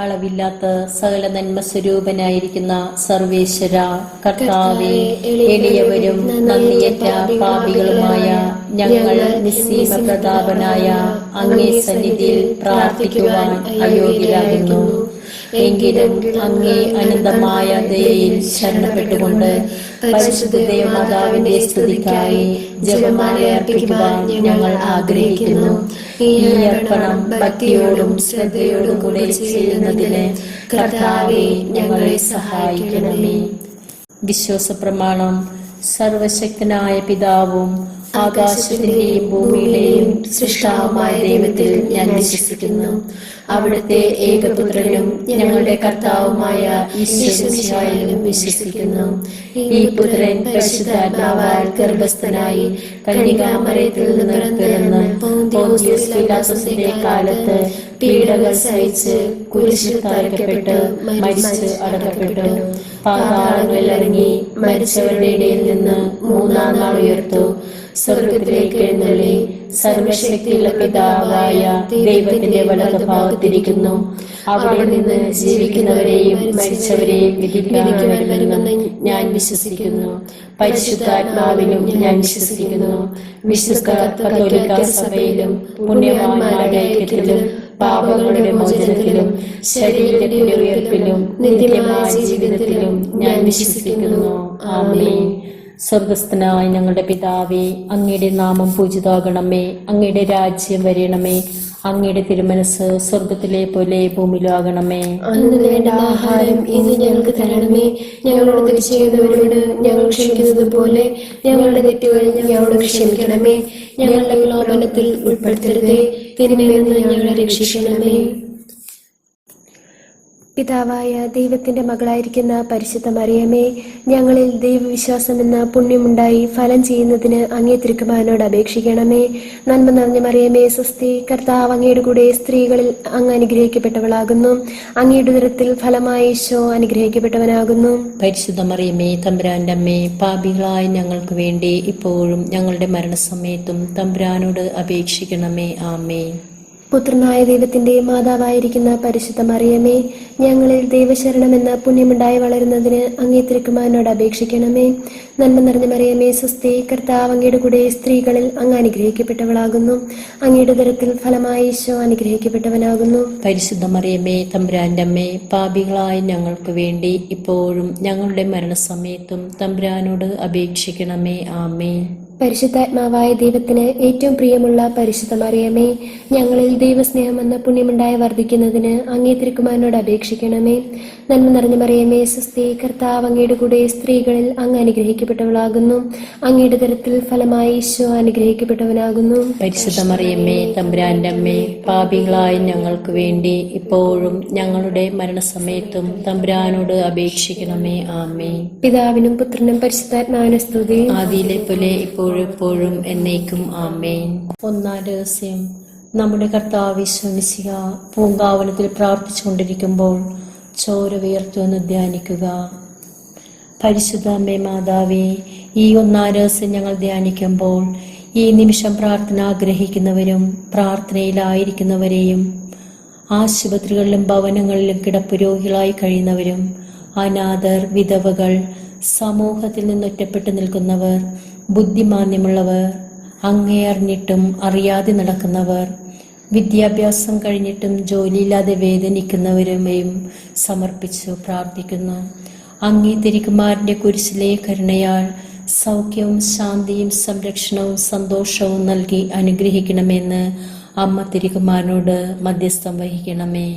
അളവില്ലാത്ത സകല നന്മ സ്വരൂപനായിരിക്കുന്ന സർവേശ്വര കർത്താവേ, എളിയവരും നന്ദിയറ്റ പാപികളുമായ ഞങ്ങൾ നിസ്സീമ പ്രതാപനായ അങ്ങേ സന്നിധിയിൽ പ്രാർത്ഥിക്കുവാൻ അയോഗ്യരാകുന്നു. എങ്കിലും അങ്ങേ അനന്തമായ ദയയിൽ ശരണപ്പെട്ടുകൊണ്ട് പരിശുദ്ധ ദേവമാതാവിന്റെ സ്തുതിക്കായി ജപമാല അർപ്പിക്കുവാൻ ഞങ്ങൾ ആഗ്രഹിക്കുന്നു. ഈ അർപ്പണം ഭക്തിയോടും ശ്രദ്ധയോടും കൂടെ ചെയ്യുന്നതിന് കർത്താവേ, ഞങ്ങളെ സഹായിക്കണമേ. വിശ്വാസ പ്രമാണം. സർവശക്തനായ പിതാവും ആകാശത്തിന്റെയും ഭൂമിയിലെയും സൃഷ്ടാവുമായ ദൈവത്തിൽ ഞാൻ വിശ്വസിക്കുന്നു. അവിടുത്തെ ഏകപുത്രനും ഞങ്ങളുടെ കർത്താവുമായ ഈശോമിശിഹായിലും വിശ്വസിക്കുന്നു. ഈ പുത്രൻ പരിശുദ്ധാത്മാവാൽ ഗർഭസ്ഥനായി കന്യകാമറിയത്തിൽ നിന്ന് പിറന്ന് പോന്തിയോസ് പീലാത്തോസിന്റെ കാലത്ത് പീഡകൾ സഹിച്ച് കുരിശിൽ തറയ്ക്കപ്പെട്ട് മരിച്ച് അടക്കപ്പെട്ടു. പാതാളങ്ങളിൽ ഇറങ്ങി മരിച്ചവരുടെ ഇടയിൽ നിന്ന് മൂന്നാം നാൾ ഉയർത്തു. സ്വർഗത്തിലേക്ക് എഴുന്നള്ളി സർവശക്തിയുള്ള പിതാവായ ദൈവത്തിന്റെ വലതുഭാഗത്തിരിക്കുന്നു. അവിടെ നിന്ന് ജീവിക്കുന്നവരെയും മരിച്ചവരെയും വിധിക്കാൻ വരുമെന്ന് ഞാൻ വിശ്വസിക്കുന്നു. പരിശുദ്ധാത്മാവിലും ഞാൻ വിശ്വസിക്കുന്നു. വിശുദ്ധ കത്തോലിക്ക സഭയിലും പുണ്യവാന്മാരുടെ ഐക്യത്തിലും പാപങ്ങളുടെ മോചനത്തിലും ശരീരത്തിന്റെ ഉയർപ്പിലും നിത്യമായ ജീവിതത്തിലും ഞാൻ വിശ്വസിക്കുന്നു. ആമേൻ. സ്വർഗസ്ഥനായ ഞങ്ങളുടെ പിതാവേ, അങ്ങയുടെ നാമം പൂജിതമാകണമേ. അങ്ങയുടെ രാജ്യം വരണമേ. അങ്ങയുടെ തിരുമനസ് സ്വർഗത്തിലെ പോലെ ഭൂമിയിലാകണമേ. അന്ന് വേണ്ട ആഹാരം ഇന്ന് ഞങ്ങൾക്ക് തരണമേ. ഞങ്ങളോട് തെറ്റ് ചെയ്യുന്നവരോട് ഞങ്ങൾ ക്ഷമിക്കുന്നത് പോലെ ഞങ്ങളുടെ തെറ്റുകൾ ഞങ്ങളോട് ക്ഷമിക്കണമേ. ഞങ്ങളുടെ പ്രലോഭനത്തിൽ ഉൾപ്പെടുത്തരുതേ, തിന്മയിൽ നിന്ന് ഞങ്ങളെ രക്ഷിക്കണമേ. പിതാവായ ദൈവത്തിന്റെ മകളായിരിക്കുന്ന പരിശുദ്ധ മറിയമേ, ഞങ്ങളിൽ ദൈവവിശ്വാസം എന്ന പുണ്യമുണ്ടായി ഫലം ചെയ്യുന്നതിന് അങ്ങേ തിരുക്കുമാരനോട് അപേക്ഷിക്കണമേ. നന്മ നിറഞ്ഞ മറിയമേ, സ്വസ്തി. കർത്താവ് അങ്ങയുടെ കൂടെ സ്ത്രീകളിൽ അങ്ങ് അനുഗ്രഹിക്കപ്പെട്ടവളാകുന്നു. അങ്ങയുടെ ഉദരത്തിൽ ഫലമായ ഈശോ അനുഗ്രഹിക്കപ്പെട്ടവനാകുന്നു. പരിശുദ്ധ മറിയമേ, തമ്പുരാന്റെ അമ്മേ, പാപികളായ ഞങ്ങൾക്ക് വേണ്ടി ഇപ്പോഴും ഞങ്ങളുടെ മരണസമയത്തും തമ്പുരാനോട് അപേക്ഷിക്കണമേ. ആമേൻ. പുത്രനായ ദൈവത്തിന്റെ മാതാവായിരിക്കുന്ന പരിശുദ്ധ മറിയമേ, ഞങ്ങളിൽ ദൈവശരണമെന്ന പുണ്യമുണ്ടായി വളരുന്നതിന് അങ്ങേ തിരുക്കുമാരനോട് അപേക്ഷിക്കണമേ. നന്മ നിറഞ്ഞ മറിയമേ, സ്വസ്തി. കർത്താവ് അങ്ങയുടെ കൂടെ സ്ത്രീകളിൽ അങ്ങ് അനുഗ്രഹിക്കപ്പെട്ടവളാകുന്നു. അങ്ങയുടെ ഉദരത്തിൽ ഫലമായ ഈശോ അനുഗ്രഹിക്കപ്പെട്ടവനാകുന്നു. പരിശുദ്ധ മറിയമേ, തമ്പുരാന്റെ അമ്മേ, പാപികളായ ഞങ്ങൾക്ക് വേണ്ടി ഇപ്പോഴും ഞങ്ങളുടെ മരണസമയത്തും തമ്പുരാനോട് അപേക്ഷിക്കണമേ. ആമേൻ. പരിശുദ്ധാത്മാവായ ദൈവത്തിന് ഏറ്റവും പ്രിയമുള്ള പരിശുദ്ധ മറിയമേ, ഞങ്ങളിൽ ദൈവസ്നേഹം എന്ന പുണ്യമുണ്ടായി വർദ്ധിക്കുന്നതിന് അങ്ങേ തിരുക്കുമാരനോട് അപേക്ഷിക്കണമേ. നന്മ നിറഞ്ഞ മറിയമേ, സ്വസ്തി. കർത്താവ് അങ്ങയുടെ കൂടെ സ്ത്രീകളിൽ അങ്ങ് അനുഗ്രഹിക്കപ്പെട്ടവളാകുന്നു. അങ്ങയുടെ ഉദരത്തിൽ ഫലമായ ഈശോ അനുഗ്രഹിക്കപ്പെട്ടവനാകുന്നു. പരിശുദ്ധ മറിയമ്മേ, തമ്പുരാന്റെ അമ്മേ, പാപികളായ ഞങ്ങൾക്ക് വേണ്ടി ഇപ്പോഴും ഞങ്ങളുടെ മരണസമയത്തും തമ്പുരാനോട് അപേക്ഷിക്കണമേ. ആമേൻ. പിതാവിനും പുത്രനും പരിശുദ്ധാത്മാവിനും സ്തുതി. ആദിയിലെ പോലെ ഇപ്പോഴും എന്നേക്കും. ആമേൻ. ഒന്നാം രഹസ്യം. നമ്മുടെ കർത്താവ് ഈശോ മിശിഹാ പൂങ്കാവനത്തിൽ പ്രാർത്ഥിച്ചുകൊണ്ടിരിക്കുമ്പോൾ ചോര വിയർത്തുവെന്ന് ധ്യാനിക്കുക. പരിശുദ്ധ അമ്മേ മാതാവേ, ഈ ഒന്നാം രഹസ്യം ഞങ്ങൾ ധ്യാനിക്കുമ്പോൾ ഈ നിമിഷം പ്രാർത്ഥന ആഗ്രഹിക്കുന്നവരും പ്രാർത്ഥനയിലായിരിക്കുന്നവരെയും ആശുപത്രികളിലും ഭവനങ്ങളിലും കിടപ്പുരോഗികളായി കഴിയുന്നവരും അനാഥർ, വിധവകൾ, സമൂഹത്തിൽ നിന്നൊറ്റപ്പെട്ടു നിൽക്കുന്നവർ, ബുദ്ധിമാന്യമുള്ളവർ, അങ്ങേ അറിഞ്ഞിട്ടും അറിയാതെ നടക്കുന്നവർ, വിദ്യാഭ്യാസം കഴിഞ്ഞിട്ടും ജോലിയില്ലാതെ വേദനിക്കുന്നവരുമെയും സമർപ്പിച്ചു പ്രാർത്ഥിക്കുന്നു. അങ്ങേ തിരുക്കുമാരന്റെ കുരിശിലെ കരുണയാൽ സൗഖ്യവും ശാന്തിയും സംരക്ഷണവും സന്തോഷവും നൽകി അനുഗ്രഹിക്കണമെന്ന് അമ്മ തിരുക്കുമാരനോട് മധ്യസ്ഥം വഹിക്കണമേ.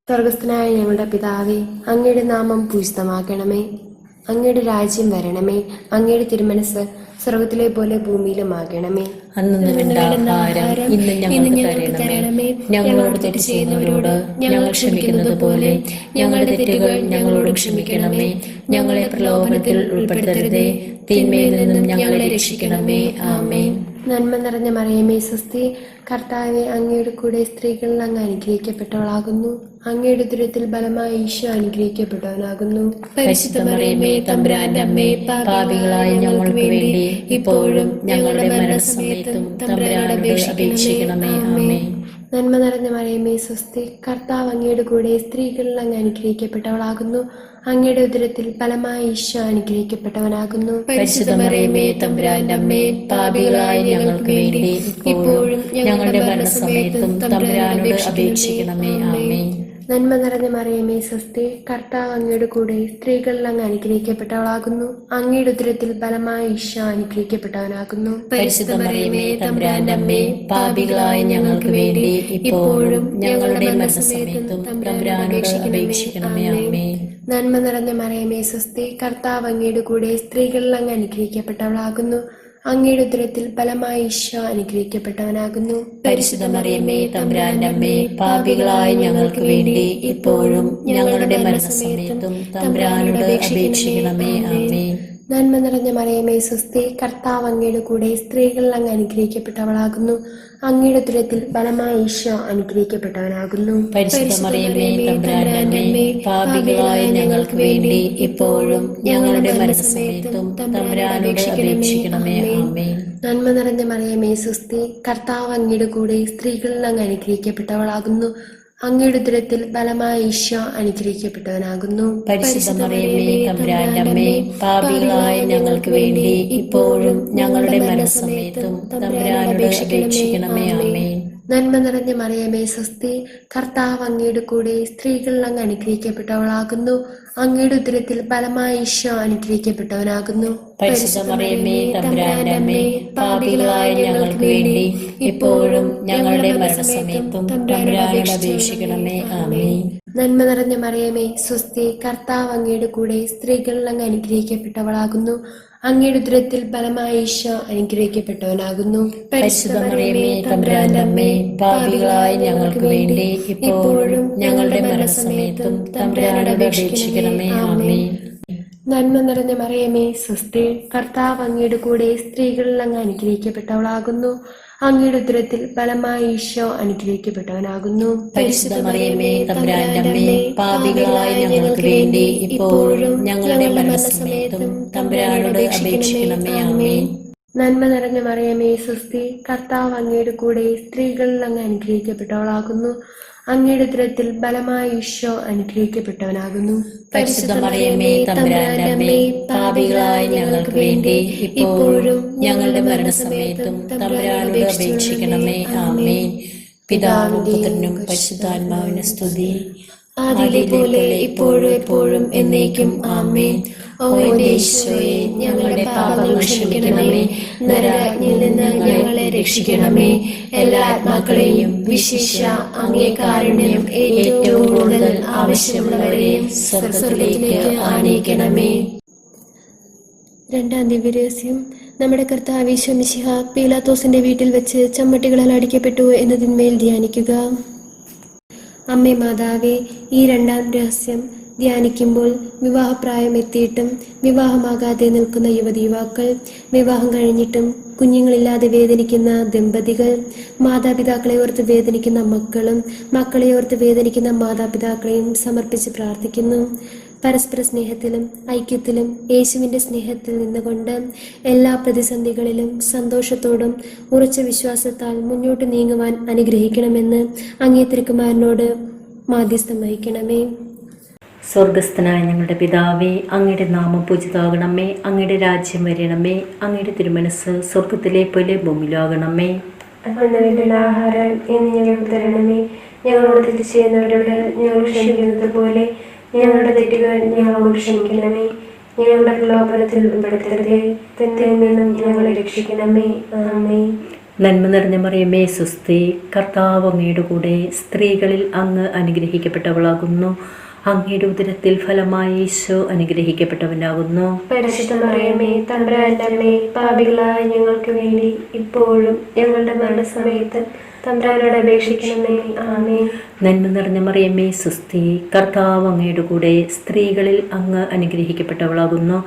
സ്വർഗസ്ഥനായ ഞങ്ങളുടെ പിതാവേ, അങ്ങയുടെ നാമം പൂജിതമാക്കണമേ. അങ്ങയുടെ രാജ്യം വരണമേ. അങ്ങയുടെ തിരുമനസ് സ്വർഗത്തിലെ പോലെ ഭൂമിയിലുമാകണമേ. അന്നു വേണ്ട ആഹാരം ഇന്ന് ഞങ്ങൾക്ക് തരണമേ. ഞങ്ങളോട് തെറ്റ് ചെയ്യുന്നവരോട് ഞങ്ങൾ ക്ഷമിക്കുന്നത് പോലെ ഞങ്ങളുടെ തെറ്റുകൾ ഞങ്ങളോട് ക്ഷമിക്കണമേ. ഞങ്ങളെ പ്രലോഭനത്തിൽ ഉൾപ്പെടുത്തരുതേ, തിന്മയിൽ നിന്നും ഞങ്ങളെ രക്ഷിക്കണമേ. ആമേൻ. നന്മ നിറഞ്ഞ മറിയമേ, സ്വസ്തി. കർത്താവെ, അങ്ങയുടെ കൂടെ സ്ത്രീകളിൽ അങ്ങ് അനുഗ്രഹിക്കപ്പെട്ടവളാകുന്നു. അങ്ങയുടെ ഉദരത്തിൽ ബലമായ ഈശോ അനുഗ്രഹിക്കപ്പെട്ടവനാകുന്നു. പരിശുദ്ധ മറിയമേ, തമ്പുരാന്റെ അമ്മേ, പാപികളായ ഞങ്ങൾക്ക് വേണ്ടി ഇപ്പോഴും ഞങ്ങളുടെ മരണസമയത്തും തമ്പുരാനോട് അപേക്ഷിക്കണമേ. ആമേൻ. നന്മ നിറഞ്ഞ മറിയമേ സ്വസ്തി, കർത്താവ് അങ്ങയുടെ കൂടെ സ്ത്രീകളിൽ അങ്ങ് അനുഗ്രഹിക്കപ്പെട്ടവളാകുന്നു. അങ്ങയുടെ ഉദരത്തിൽ ഫലമായി ഈശോ അനുഗ്രഹിക്കപ്പെട്ടവനാകുന്നു. പരിശുദ്ധ മറിയമേ തമ്പുരാന്റെ അമ്മേ, പാപികളായ ഞങ്ങൾക്ക് വേണ്ടി ഇപ്പോഴും ഞങ്ങളുടെ മരണസമയത്തും തമ്പുരാനോട് അപേക്ഷിക്കണമേ. ആമേൻ. നന്മ നിറഞ്ഞ മറിയമേ സ്വസ്തി, കർത്താവ് അങ്ങയുടെ കൂടെ സ്ത്രീകളിൽ അങ്ങ് അനുഗ്രഹിക്കപ്പെട്ടവളാകുന്നു. അങ്ങയുടെ ഉദരത്തിൽ ഫലമായി ഈശോ അനുഗ്രഹിക്കപ്പെട്ടവനാകുന്നു. പരിശുദ്ധ മറിയമേ തമ്പുരാന്റെ അമ്മേ, പാപികളായ ഞങ്ങൾക്ക് വേണ്ടി ഇപ്പോഴും ഞങ്ങളുടെ മരണസമയത്തും തമ്പുരാനോട് അപേക്ഷിക്കണമേ. ആമേൻ. നന്മ നിറഞ്ഞ മറിയമേ സ്വസ്തി, കർത്താവ് അങ്ങയുടെ കൂടെ സ്ത്രീകളിൽ അങ്ങ് അനുഗ്രഹിക്കപ്പെട്ടവളാകുന്നു. അങ്ങയുടെ ഉദരത്തിൽ ഫലമായി ഈശോ അനുഗ്രഹിക്കപ്പെട്ടവനാകുന്നു. പരിശുദ്ധ മറിയമേ തമ്പുരാന്റെ അമ്മേ, പാപികളായ ഞങ്ങൾക്ക് വേണ്ടി ഇപ്പോഴും ഞങ്ങളുടെ മരണസമയത്തും തമ്പുരാനോട് അപേക്ഷിക്കണമേ. ആമേൻ. നന്മ നിറഞ്ഞ മറിയമേ സ്വസ്തി, കർത്താവ് അങ്ങയുടെ കൂടെ സ്ത്രീകളിൽ അങ്ങ് അനുഗ്രഹിക്കപ്പെട്ടവളാകുന്നു. അങ്ങയുടെ ഉദരത്തിൽ ഫലമായി ഈശോ അനുഗ്രഹിക്കപ്പെട്ടവനാകുന്നു. പരിശുദ്ധ മറിയമേ തമ്പുരാന്റെ അമ്മേ, പാപികളായ ഞങ്ങൾക്ക് വേണ്ടി ഇപ്പോഴും ഞങ്ങളുടെ മരണസമയത്തും തമ്പുരാനോട് അപേക്ഷിക്കണമേ. ആമേൻ. നന്മ നിറഞ്ഞ മറിയമേ സ്വസ്തി, കർത്താവ് അങ്ങയുടെ കൂടെ സ്ത്രീകളിൽ അങ്ങ് അനുഗ്രഹിക്കപ്പെട്ടവളാകുന്നു. അങ്ങയുടെ ഉദരത്തിൽ ഫലമായി ഈശോ അനുഗ്രഹിക്കപ്പെട്ടവനാകുന്നു. പരിശുദ്ധ മറിയമേ തമ്പുരാന്റെ അമ്മേ, പാപികളായ ഞങ്ങൾക്ക് വേണ്ടി ഇപ്പോഴും ഞങ്ങളുടെ മരണസമയത്തും തമ്പുരാനോട് അപേക്ഷിക്കണമേ. ആമേൻ. നന്മ നിറഞ്ഞ മറിയമേ സ്വസ്തി, കർത്താവ് അങ്ങയുടെ കൂടെ സ്ത്രീകളിൽ അങ്ങ് അനുഗ്രഹിക്കപ്പെട്ടവളാകുന്നു. അങ്ങയുടെ ഉദരത്തിൽ ഫലമായി ഈശോ അനുഗ്രഹിക്കപ്പെട്ടവനാകുന്നു. പരിശുദ്ധ മറിയമേ തമ്പുരാന്റെ അമ്മേ, പാപികളായ ഞങ്ങൾക്ക് വേണ്ടി ഇപ്പോഴും ഞങ്ങളുടെ മരണസമയത്തും തമ്പുരാനോട് അപേക്ഷിക്കണമേ. ആമേൻ. നന്മ നിറഞ്ഞ മറിയമേ സ്വസ്തി, കർത്താവ് അങ്ങയുടെ കൂടെ സ്ത്രീകളിൽ അങ്ങ് അനുഗ്രഹിക്കപ്പെട്ടവളാകുന്നു. അങ്ങയുടെ ഉദരത്തിൽ ഫലമായി ഈശോ അനുഗ്രഹിക്കപ്പെട്ടവനാകുന്നു. പരിശുദ്ധ മറിയമേ തമ്പുരാന്റെ അമ്മേ, പാപികളായ ഞങ്ങൾക്ക് വേണ്ടി ഇപ്പോഴും ഞങ്ങളുടെ മരണസമയത്തും തമ്പുരാനോട് അപേക്ഷിക്കണമേ. ആമേൻ. നന്മ നിറഞ്ഞ മറിയമേ സ്വസ്തി, കർത്താവ് അങ്ങയുടെ കൂടെ സ്ത്രീകളിൽ അങ്ങ് അനുഗ്രഹിക്കപ്പെട്ടവളാകുന്നു. അങ്ങയുടെ ഉദരത്തിൽ ഫലമായി ഈശോ അനുഗ്രഹിക്കപ്പെട്ടവനാകുന്നു. പരിശുദ്ധ മറിയമേ തമ്പുരാന്റെ അമ്മേ, പാപികളായ ഞങ്ങൾക്ക് വേണ്ടി ഇപ്പോഴും ഞങ്ങളുടെ മരണസമയത്തും തമ്പുരാനോട് അപേക്ഷിക്കണമേ. ആമേൻ. നന്മ നിറഞ്ഞ മറിയമേ സ്വസ്തി, കർത്താവ് അങ്ങയുടെ കൂടെ സ്ത്രീകളിൽ അങ്ങ് അനുഗ്രഹിക്കപ്പെട്ടവളാകുന്നു. അങ്ങയുടെ ഉദരത്തിൽ ഫലമായി ഈശോ അനുഗ്രഹിക്കപ്പെട്ടവനാകുന്നു. പരിശുദ്ധ മറിയമേ തമ്പുരാന്റെ അമ്മേ, പാപികളായ ഞങ്ങൾക്ക് വേണ്ടി ഇപ്പോഴും ഞങ്ങളുടെ മരണസമയത്തും തമ്പുരാനോട് അപേക്ഷിക്കണമേ. ആമേൻ. പിതാവിനും പുത്രനും പരിശുദ്ധാത്മാവിനും സ്തുതി, ആദിയിലെ പോലെ ഇപ്പോഴും എപ്പോഴും എന്നേക്കും. ആമേൻ. ഓ എന്റെ ഈശോയെ, ഞങ്ങളുടെ പാപങ്ങൾ ക്ഷമിക്കണമേ. നരകത്തിൽ നിന്ന് ഞങ്ങളെ രക്ഷിക്കണമേ. എല്ലാ ആത്മാക്കളെയും വിശേഷ അങ്ങേ കാരുണ്യം ഏറ്റവും കൂടുതൽ ആവശ്യമുള്ളവരെയും സ്വർഗ്ഗത്തിലേക്ക് ആനയിക്കണമേ. രണ്ടാം ദിവ്യരഹസ്യം. നമ്മുടെ കർത്താവ് ഈശോ മിശിഹ പീലാത്തോസിന്റെ വീട്ടിൽ വെച്ച് ചമ്മട്ടികളാൽ അടിക്കപ്പെട്ടു എന്നതിന്മേൽ ധ്യാനിക്കുക. അമ്മേ മാതാവേ, ഈ രണ്ടാം രഹസ്യം ധ്യാനിക്കുമ്പോൾ വിവാഹപ്രായം എത്തിയിട്ടും വിവാഹമാകാതെ നിൽക്കുന്ന യുവതീവാക്കൾ, വിവാഹം കഴിഞ്ഞിട്ടും കുഞ്ഞുങ്ങളില്ലാതെ വേദനിക്കുന്ന ദമ്പതികൾ, മാതാപിതാക്കളെ ഓർത്ത് വേദനിക്കുന്ന മക്കളും മക്കളെ ഓർത്ത് വേദനിക്കുന്ന മാതാപിതാക്കളെയും സമർപ്പിച്ച് പ്രാർത്ഥിക്കുന്നു. പരസ്പര സ്നേഹത്തിലും ഐക്യത്തിലും യേശുവിൻ്റെ സ്നേഹത്തിൽ നിന്നുകൊണ്ട് എല്ലാ പ്രതിസന്ധികളിലും സന്തോഷത്തോടും ഉറച്ച വിശ്വാസത്താൽ മുന്നോട്ട് നീങ്ങുവാൻ അനുഗ്രഹിക്കണമെന്ന് അങ്ങേ തിരുക്കുമാരനോട് മാധ്യസ്ഥം വഹിക്കണമേ. സ്വർഗസ്ഥനായ ഞങ്ങളുടെ പിതാവേ, അങ്ങയുടെ നാമം പൂജിതമാകണമേ. അങ്ങയുടെ രാജ്യം വരണമേ. അങ്ങയുടെ തിരുമനസ് സ്വർഗത്തിലെ പോലെ ഭൂമിയിലാകണമേ. അന്ന് വേണ്ടുന്ന ആഹാരം ഇന്ന് ഞങ്ങൾക്ക് തരണമേ. ഞങ്ങളോട് തെറ്റ് ചെയ്യുന്നവരോട് ഞങ്ങൾ ക്ഷമിക്കുന്നത് പോലെ ഞങ്ങളുടെ തെറ്റുകൾ ഞങ്ങളോട് ക്ഷമിക്കണമേ. ഞങ്ങളുടെ പ്രലോഭനത്തിൽ ഉൾപ്പെടുത്തരുതേ, തെറ്റിൽ നിന്നും ഞങ്ങളെ രക്ഷിക്കണമേ. ആമേൻ. നന്മ നിറഞ്ഞ മറിയമേ സ്വസ്തി, കർത്താവ് അങ്ങയുടെ കൂടെ സ്ത്രീകളിൽ അങ്ങ് അനുഗ്രഹിക്കപ്പെട്ടവളാകുന്നു. അങ്ങയുടെ ഉദരത്തിൽ ഫലമായി ഈശോ അനുഗ്രഹിക്കപ്പെട്ടവനാകുന്നു. പരിശുദ്ധ മറിയമേ തമ്പുരാന്റെ അമ്മേ, പാപികളായ ഞങ്ങൾക്ക് വേണ്ടി ഇപ്പോഴും ഞങ്ങളുടെ മരണസമയത്ത് തമ്പുരാനോട് അപേക്ഷിക്കണമേ. ആമേൻ. നന്മ നിറഞ്ഞ മറിയമേ സ്വസ്തി, കർത്താവ് അങ്ങയുടെ കൂടെ സ്ത്രീകളിൽ അങ്ങ് അനുഗ്രഹിക്കപ്പെട്ടവളാകുന്നു.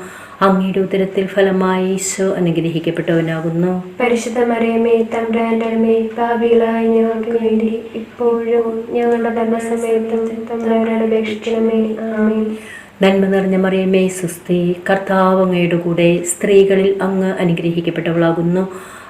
അങ്ങയുടെ ഉദരത്തിൽ ഫലമായി ഈശോ അനുഗ്രഹിക്കപ്പെട്ടവനാകുന്നു. പരിശുദ്ധ മറിയമേ തമ്പുരാന്റെ അമ്മേ, പാപികളായ ഞങ്ങൾക്ക് വേണ്ടി ഇപ്പോഴും ഞങ്ങളുടെ മരണസമയത്തും തമ്പുരാനോട് അപേക്ഷിക്കണമേ. ആമേൻ. നന്മ നിറഞ്ഞ മറിയമേ സ്വസ്തി, കർത്താവ് അങ്ങയുടെ കൂടെ സ്ത്രീകളിൽ അങ്ങ് അനുഗ്രഹിക്കപ്പെട്ടവളാകുന്നു.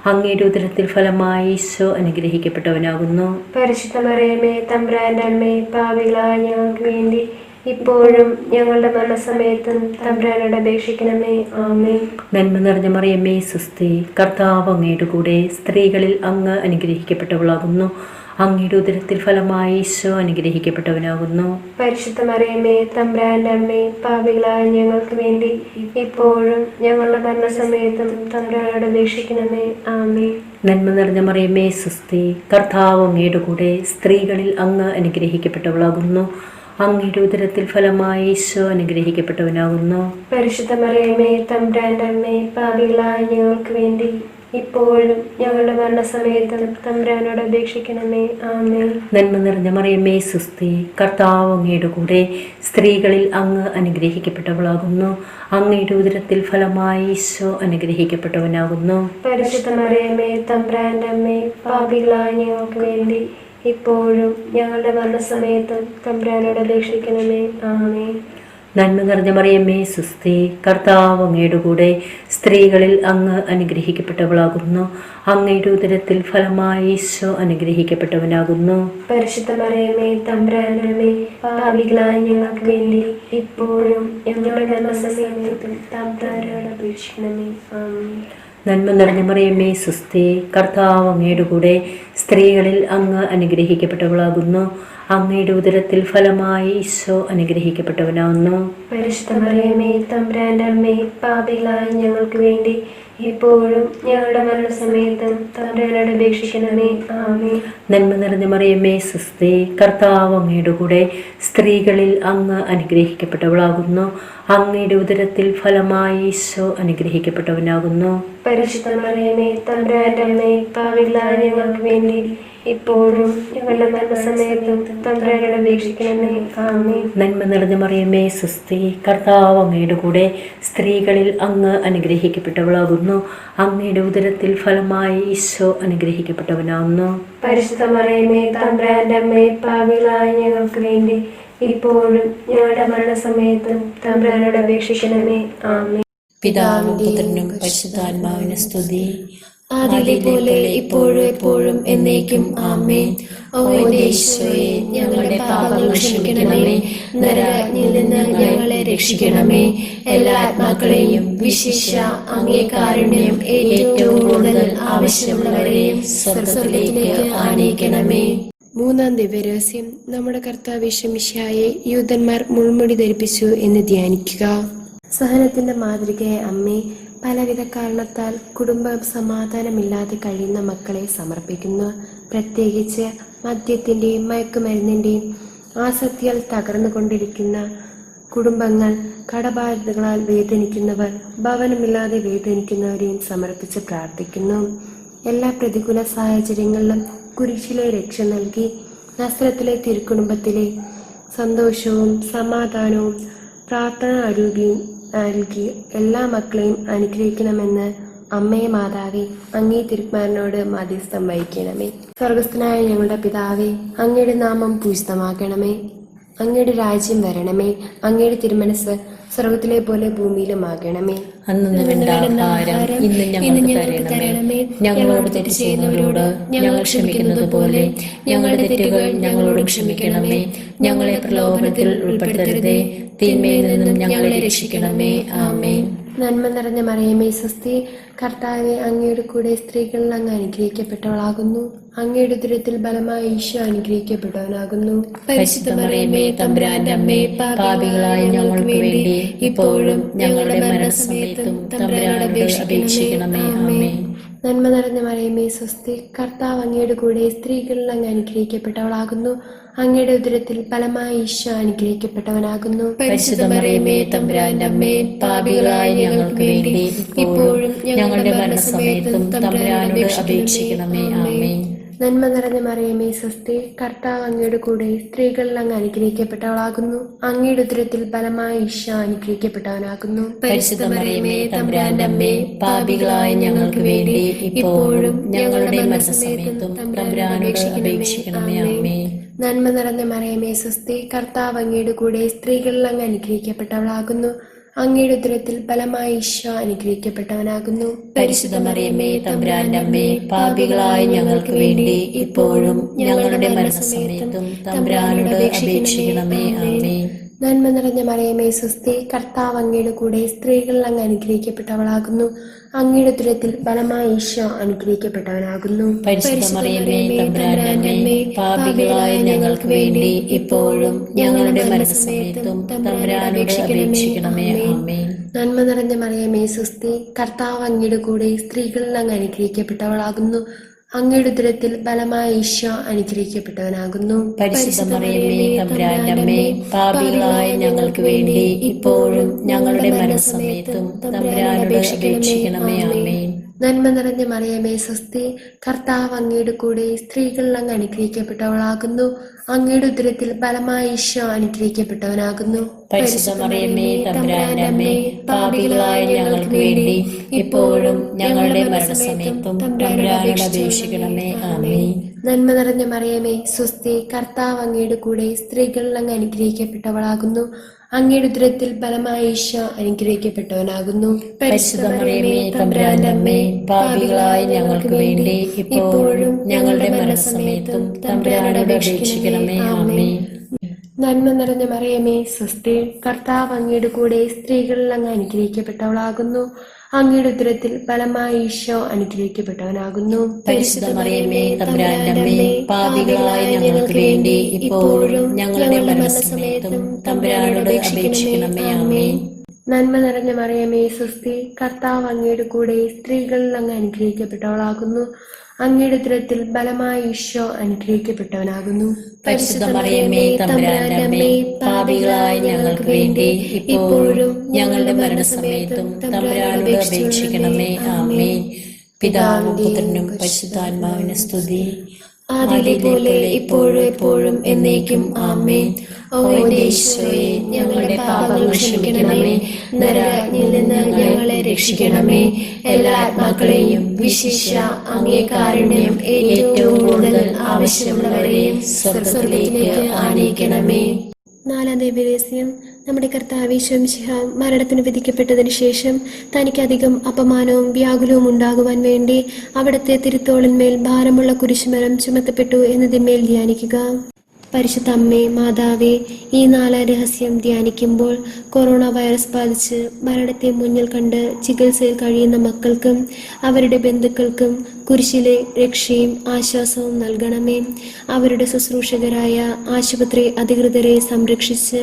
അങ്ങയുടെ ഉദരത്തിൽ ഫലമായി ഈശോ അനുഗ്രഹിക്കപ്പെട്ടവനാകുന്നു. പരിശുദ്ധ മറിയമേ തമ്പുരാന്റെ അമ്മേ, പാപികളായ ഞങ്ങൾക്ക് വേണ്ടി ഇപ്പോഴും ഞങ്ങളുടെ മരണസമയത്തും തമ്പുരാനോട് അപേക്ഷിക്കണമേ. ആമേൻ. നന്മ നിറഞ്ഞ മറിയമേ സുസ്തി, കർത്താവ് അങ്ങയുടെ കൂടെ, സ്ത്രീകളിൽ അങ്ങ് അനുഗ്രഹിക്കപ്പെട്ടവളാകുന്നു. അങ്ങയുടെ ഉദരത്തിൽ ഫലമായി ഈശോ അനുഗ്രഹിക്കപ്പെട്ടവനാകുന്നു. പരിശുദ്ധ മറിയമേ തമ്പുരാന്റെ അമ്മേ, പാപികളായ ഞങ്ങൾക്ക് വേണ്ടി ഇപ്പോഴും ഞങ്ങളുടെ മരണസമയത്തും തമ്പുരാനോട് അപേക്ഷിക്കണമേ. ആമേൻ. നന്മ നിറഞ്ഞ മറിയമേ സുസ്തി, കർത്താവ് അങ്ങയുടെ കൂടെ, സ്ത്രീകളിൽ അങ്ങ് അനുഗ്രഹിക്കപ്പെട്ടവളാകുന്നു. അങ്ങയുടെ ഉദരത്തിൽ ഫലമായി ഈശോ അനുഗ്രഹിക്കപ്പെട്ടവനാകുന്നു. പരിശുദ്ധ മറിയമേ തമ്പുരാന്റെ അമ്മേ, പാപികളായ ഞങ്ങൾക്ക് വേണ്ടി ഇപ്പോഴും ഞങ്ങളുടെ മരണസമയത്തും തമ്പുരാനോട് അപേക്ഷിക്കണമേ. ആമേൻ. നന്മ നിറഞ്ഞ മറിയമേ സുസ്തി, കർത്താവ് അങ്ങയുടെ കൂടെ, സ്ത്രീകളിൽ അങ്ങ് അനുഗ്രഹിക്കപ്പെട്ടവളാകുന്നു. അങ്ങയുടെ ഉദരത്തിൽ ഫലമായി ഈശോ അനുഗ്രഹിക്കപ്പെട്ടവനാകുന്നു. പരിശുദ്ധ മറിയമേ തമ്പുരാന്റെ അമ്മേ, പാപികളായ ഞങ്ങൾക്ക് വേണ്ടി ഇപ്പോഴും ഞങ്ങളുടെ മരണസമയത്തും തമ്പുരാനോട് അപേക്ഷിക്കണമേ. ആമേൻ. നന്മ നിറഞ്ഞ മറിയമേ സുസ്തി, കർത്താവ് അങ്ങയുടെ കൂടെ, സ്ത്രീകളിൽ അങ്ങ് അനുഗ്രഹിക്കപ്പെട്ടവളാകുന്നു. അങ്ങയുടെ ഉദരത്തിൽ ഫലമായി ഈശോ അനുഗ്രഹിക്കപ്പെട്ടവനാകുന്നു. പരിശുദ്ധ മറിയമേ തമ്പുരാന്റെ അമ്മേ, പാപികളായ ഞങ്ങൾക്ക് വേണ്ടി ഇപ്പോഴും ഞങ്ങളുടെ മരണസമയത്തും തമ്പുരാനോട് അപേക്ഷിക്കണമേ. ആമേൻ. നന്മ നിറഞ്ഞ മറിയമേ സുസ്തി, കർത്താവ് അങ്ങയുടെ കൂടെ, സ്ത്രീകളിൽ അങ്ങ് അനുഗ്രഹിക്കപ്പെട്ടവളാകുന്നു. അങ്ങയുടെ ഉദരത്തിൽ ഫലമായി ഈശോ അനുഗ്രഹിക്കപ്പെട്ടവനാകുന്നു. പരിശുദ്ധ മറിയമേ തമ്പുരാന്റെ അമ്മേ, പാപികളായ ഞങ്ങൾക്ക് വേണ്ടി ഇപ്പോഴും ഞങ്ങളുടെ മരണസമയത്തും തമ്പുരാനോട് അപേക്ഷിക്കണമേ. ആമേൻ. നന്മ നിറഞ്ഞ മറിയമേ സുസ്തി, കർത്താവ് അങ്ങയുടെ കൂടെ, സ്ത്രീകളിൽ അങ്ങ് അനുഗ്രഹിക്കപ്പെട്ടവളാകുന്നു. അങ്ങയുടെ ഉദരത്തിൽ ഫലമായി ഈശോ അനുഗ്രഹിക്കപ്പെട്ടവനാകുന്നു. പരിശുദ്ധ മറിയമേ തമ്പുരാന്റെ അമ്മേ, പാപികളായ ഞങ്ങൾക്ക് വേണ്ടി ഇപ്പോഴും ഞങ്ങളുടെ മരണസമയത്തും തമ്പുരാനോട് അപേക്ഷിക്കണമേ. ആമേൻ. നന്മ നിറഞ്ഞ മറിയമേ സുസ്തി, കർത്താവ് അങ്ങയുടെ കൂടെ, സ്ത്രീകളിൽ അങ്ങ് അനുഗ്രഹിക്കപ്പെട്ടവളാകുന്നു. അങ്ങയുടെ ഉദരത്തിൽ ഫലമായി ഈശോ അനുഗ്രഹിക്കപ്പെട്ടവനാകുന്നു. പരിശുദ്ധ മറിയമേ തമ്പുരാന്റെ അമ്മേ, പാപികളായ ഞങ്ങൾക്ക് വേണ്ടി ഇപ്പോഴും ഞങ്ങളുടെ മരണസമയത്തും തമ്പുരാനോട് അപേക്ഷിക്കണമേ. ആമേൻ. പിതാവിനും പുത്രനും പരിശുദ്ധാത്മാവിനും സ്തുതി. ആദിയിലെ പോലെ ഇപ്പോഴും എപ്പോഴും എന്നേക്കും. ആമേൻ. ഓ എന്റെ ഈശോയെ, ഞങ്ങളുടെ പാപങ്ങൾ ക്ഷമിക്കണമേ. നരകത്തിൽ നിന്ന് ഞങ്ങളെ രക്ഷിക്കണമേ. എല്ലാ ആത്മാക്കളെയും വിശിഷ്യ അങ്ങേ കാരുണ്യം ഏറ്റവും കൂടുതൽ ആവശ്യമുള്ളവരെയും സ്വർഗ്ഗത്തിലേക്ക് ആനയിക്കണമേ. മൂന്നാം ദിവ്യരഹസ്യം, നമ്മുടെ കർത്താവ് മിശിഹായെ യൂദന്മാർ മുൾമുടി ധരിപ്പിച്ചു എന്ന് ധ്യാനിക്കുക. സഹനത്തിന്റെ മാതൃകയെ അമ്മേ, പലവിധ കാരണത്താൽ കുടുംബം സമാധാനമില്ലാതെ കഴിയുന്ന മക്കളെ സമർപ്പിക്കുന്നു. പ്രത്യേകിച്ച് മദ്യത്തിൻ്റെയും മയക്കുമരുന്നിൻ്റെയും ആസക്തിയാൽ തകർന്നുകൊണ്ടിരിക്കുന്ന കുടുംബങ്ങൾ, കടബാധ്യതകളാൽ വേദനിക്കുന്നവർ, ഭവനമില്ലാതെ വേദനിക്കുന്നവരെയും സമർപ്പിച്ച് പ്രാർത്ഥിക്കുന്നു. എല്ലാ പ്രതികൂല സാഹചര്യങ്ങളിലും കുരിശിലെ രക്ഷ നൽകി നസ്രത്തിലെ തിരുക്കുടുംബത്തിലെ സന്തോഷവും സമാധാനവും പ്രാർത്ഥന ആരോഗ്യവും നൽകി എല്ലാ മക്കളെയും അനുഗ്രഹിക്കണമെന്ന് അമ്മേ മാതാവേ, അങ്ങേ തിരുക്കുമാരനോട് മധ്യസ്ഥം വഹിക്കണമേ. സ്വർഗസ്ഥനായ ഞങ്ങളുടെ പിതാവേ, അങ്ങയുടെ നാമം പൂജിതമാക്കണമേ. അങ്ങയുടെ രാജ്യം വരണമേ. അങ്ങയുടെ തിരുമനസ് സ്വർഗത്തിലെ പോലെ ഭൂമിയിലുമാകണമേ. അന്നു വേണ്ട ആഹാരം ഇന്ന് ഞങ്ങൾക്ക് തരണമേ. ഞങ്ങളോട് തെറ്റ് ചെയ്യുന്നവരോട് ഞങ്ങൾ ക്ഷമിക്കുന്നത് പോലെ ഞങ്ങളുടെ തെറ്റുകൾ ഞങ്ങളോട് ക്ഷമിക്കണമേ. ഞങ്ങളെ പ്രലോഭനത്തിൽ ഉൾപ്പെടുത്തരുതേ, തിന്മയിൽ നിന്നും ഞങ്ങളെ രക്ഷിക്കണമേ. ആമേൻ. നന്മ നിറഞ്ഞ മറിയമേ സ്വസ്തി, കർത്താവെ, അങ്ങയുടെ കൂടെ സ്ത്രീകളിൽ അങ്ങ് അനുഗ്രഹിക്കപ്പെട്ടവളാകുന്നു. അങ്ങയുടെ ഉദരത്തിൽ ബലമായി ഈശോ അനുഗ്രഹിക്കപ്പെട്ടവനാകുന്നു. പരിശുദ്ധ മറിയമേ തമ്പുരാന്റെ അമ്മേ, പാപികളായ ഞങ്ങൾക്ക് വേണ്ടി ഇപ്പോഴും ഞങ്ങളുടെ മരണസമയത്തും തമ്പുരാനോട് അപേക്ഷിക്കണമേ. ആമേൻ. നന്മ നിറഞ്ഞ മറിയമേ സ്വസ്തി, കർത്താവ് അങ്ങയുടെ കൂടെ സ്ത്രീകളിൽ അങ്ങ് അനുഗ്രഹിക്കപ്പെട്ടവളാകുന്നു. അങ്ങയുടെ ഉദരത്തിൽ ഫലമായി ഈശോ അനുഗ്രഹിക്കപ്പെട്ടവനാകുന്നു. പരിശുദ്ധ മറിയമേ തമ്പുരാന്റെ അമ്മേ, പാപികളായ ഞങ്ങൾക്ക് വേണ്ടി ഇപ്പോഴും ഞങ്ങളുടെ മരണസമയത്തും തമ്പുരാനോട് അപേക്ഷിക്കണമേ. ആമേൻ. നന്മ നിറഞ്ഞ മറിയമേ സ്വസ്തി, കർത്താവ് അങ്ങയുടെ കൂടെ സ്ത്രീകളിൽ അങ്ങ് അനുഗ്രഹിക്കപ്പെട്ടവളാകുന്നു. അങ്ങയുടെ ഉദരത്തിൽ ഫലമായി ഈശോ അനുഗ്രഹിക്കപ്പെട്ടവനാകുന്നു. പരിശുദ്ധ മറിയമേ തമ്പുരാന്റെ അമ്മേ, പാപികളായ ഞങ്ങൾക്ക് വേണ്ടി ഇപ്പോഴും ഞങ്ങളുടെ മരണസമയത്തും തമ്പുരാനോട് അപേക്ഷിക്കണമേ. ആമേൻ. നന്മ നിറഞ്ഞ മറിയമേ സ്വസ്തി, കർത്താവ് അങ്ങയുടെ കൂടെ സ്ത്രീകളിൽ അങ്ങ് അനുഗ്രഹിക്കപ്പെട്ടവളാകുന്നു. അങ്ങയുടെ ഉദരത്തിൽ ഫലമായി ഈശോ അനുഗ്രഹിക്കപ്പെട്ടവനാകുന്നു. പരിശുദ്ധ മറിയമ്മേ, തമ്പുരാന്റെ അമ്മേ, പാപികളായ ഞങ്ങൾക്ക് വേണ്ടി ഇപ്പോഴും ഞങ്ങളുടെ മരണസമയത്തും തമ്പുരാനോട് അപേക്ഷിക്കണമേ. ആമേൻ. നന്മ നിറഞ്ഞ മറിയമേ, സ്വസ്തി, കർത്താവ് അങ്ങയുടെ കൂടെ, സ്ത്രീകൾ അങ്ങ് അനുഗ്രഹിക്കപ്പെട്ടവളാകുന്നു. അങ്ങയുടെ ഉദരത്തിൽ ഫലമായി ഈശോ അനുഗ്രഹിക്കപ്പെട്ടവനാകുന്നു. പരിശുദ്ധ മറിയമ്മേ, തമ്പുരാന്റെ അമ്മേ, പാപികളായ ഞങ്ങൾക്ക് വേണ്ടി ഇപ്പോഴും ഞങ്ങളുടെ മരണസമയത്തും തമ്പുരാനോട് അപേക്ഷിക്കണമേ. ആമേൻ. നന്മ നിറഞ്ഞ മറിയമേ, സ്വസ്തി, കർത്താവ് അങ്ങയുടെ കൂടെ, സ്ത്രീകൾ അങ്ങ് അനുഗ്രഹിക്കപ്പെട്ടവളാകുന്നു. അങ്ങയുടെ ഉദരത്തിൽ ഫലമായ ഈശോ അനുഗ്രഹിക്കപ്പെട്ടവനാകുന്നു. പരിശുദ്ധ മറിയമ്മേ, തമ്പുരാന്റെ അമ്മേ, പാപികളായ ഞങ്ങൾക്ക് വേണ്ടി ഇപ്പോഴും ഞങ്ങളുടെ മരണസമയത്തും തമ്പുരാനോട് അപേക്ഷിക്കണമേ. ആമേൻ. നന്മ നിറഞ്ഞ മറിയമേ, സ്വസ്തി, കർത്താവ് അങ്ങയുടെ കൂടെ, സ്ത്രീകൾ അങ്ങ് അനുഗ്രഹിക്കപ്പെട്ടവളാകുന്നു. അങ്ങയുടെ ഉദരത്തിൽ ഫലമായ ഈശോ അനുഗ്രഹിക്കപ്പെട്ടവനാകുന്നു. പരിശുദ്ധ മറിയമ്മേ, തമ്പുരാന്റെ അമ്മേ, പാപികളായ ഞങ്ങൾക്ക് വേണ്ടി ഇപ്പോഴും ഞങ്ങളുടെ മരണസമയത്തും തമ്പുരാനോട് അപേക്ഷിക്കണമേ. ആമേൻ. നന്മ നിറഞ്ഞ മറിയമേ, സ്വസ്തി, കർത്താവ് അങ്ങയുടെ കൂടെ, സ്ത്രീകൾ അങ്ങ് അനുഗ്രഹിക്കപ്പെട്ടവളാകുന്നു. അങ്ങയുടെ ഉദരത്തിൽ ഫലമായ ഈശോ അനുഗ്രഹിക്കപ്പെട്ടവനാകുന്നു. പരിശുദ്ധ മറിയമ്മേ, തമ്പുരാന്റെ അമ്മേ, പാപികളായ ഞങ്ങൾക്ക് വേണ്ടി ഇപ്പോഴും ഞങ്ങളുടെ മരണസമയത്തും തമ്പുരാനോട് അപേക്ഷിക്കണമേ. ആമേൻ. നന്മ നിറഞ്ഞ മറിയമേ, സ്വസ്തി, കർത്താവ് അങ്ങയുടെ കൂടെ, സ്ത്രീകളിൽ അങ്ങ് അനുഗ്രഹിക്കപ്പെട്ടവളാകുന്നു. അങ്ങയുടെ ഉദരത്തിൽ ഫലമായ ഈശോ അനുഗ്രഹിക്കപ്പെട്ടവനാകുന്നു. പരിശുദ്ധ മറിയമ്മേ, തമ്പുരാന്റെ അമ്മേ, പാപികളായ ഞങ്ങൾക്ക് വേണ്ടി ഇപ്പോഴും ഞങ്ങളുടെ മരണസമയത്തും തമ്പുരാനോട് അപേക്ഷിക്കണമേ. ആമേൻ. നന്മ നിറഞ്ഞ മറിയമേ, സ്വസ്തി, കർത്താവ് അങ്ങയുടെ കൂടെ, സ്ത്രീകളിൽ അങ്ങ് അനുഗ്രഹിക്കപ്പെട്ടവളാകുന്നു. അങ്ങയുടെ ഉദരത്തിൽ ഫലമായ ഈശോ അനുഗ്രഹിക്കപ്പെട്ടവനാകുന്നു. പരിശുദ്ധ മറിയമ്മേ, തമ്പുരാന്റെ അമ്മേ, പാപികളായ ഞങ്ങൾക്ക് വേണ്ടി ഇപ്പോഴും ഞങ്ങളുടെ മരണസമയത്തും തമ്പുരാനോട് അപേക്ഷിക്കണമേ. ആമേൻ. പിതാവിനും പുത്രനും പരിശുദ്ധാത്മാവിനും സ്തുതി, ആദിയിലെ പോലെ ഇപ്പോഴും എപ്പോഴും എന്നേക്കും. ആമേൻ. ഓ ഈശോയെ, ഞങ്ങളുടെ പാപങ്ങൾ ക്ഷമിക്കണമേ. നരകത്തിൽ നിന്ന് ഞങ്ങളെ രക്ഷിക്കണമേ. എല്ലാ ആത്മാക്കളെയും വിശിഷ്യ അങ്ങേ കാരുണ്യം ഏറ്റവും കൂടുതൽ ആവശ്യമുള്ളവരെയും സ്വർഗ്ഗത്തിലേക്ക് ആനയിക്കണമേ. നാലാം ദിവ്യരഹസ്യം. നമ്മുടെ കർത്താവ് ഈശോ മിശിഹ മരണത്തിന് വിധിക്കപ്പെട്ടതിന് ശേഷം തനിക്കധികം അപമാനവും വ്യാകുലവും ഉണ്ടാകുവാൻ വേണ്ടി അവിടുത്തെ തിരുത്തോളിന്മേൽ ഭാരമുള്ള കുരിശുമരം ചുമത്തപ്പെട്ടു എന്നതിന്മേൽ ധ്യാനിക്കുക. പരിശുദ്ധ അമ്മേ, മാതാവേ, ഈ നാലാം രഹസ്യം ധ്യാനിക്കുമ്പോൾ കൊറോണ വൈറസ് ബാധിച്ച് മരണത്തെ മുന്നിൽ കണ്ട് ചികിത്സയിൽ കഴിയുന്ന മക്കൾക്കും അവരുടെ ബന്ധുക്കൾക്കും കുരിശിലെ രക്ഷയും ആശ്വാസവും നൽകണമേ. അവരുടെ ശുശ്രൂഷകരായ ആശുപത്രി അധികൃതരെ സംരക്ഷിച്ച്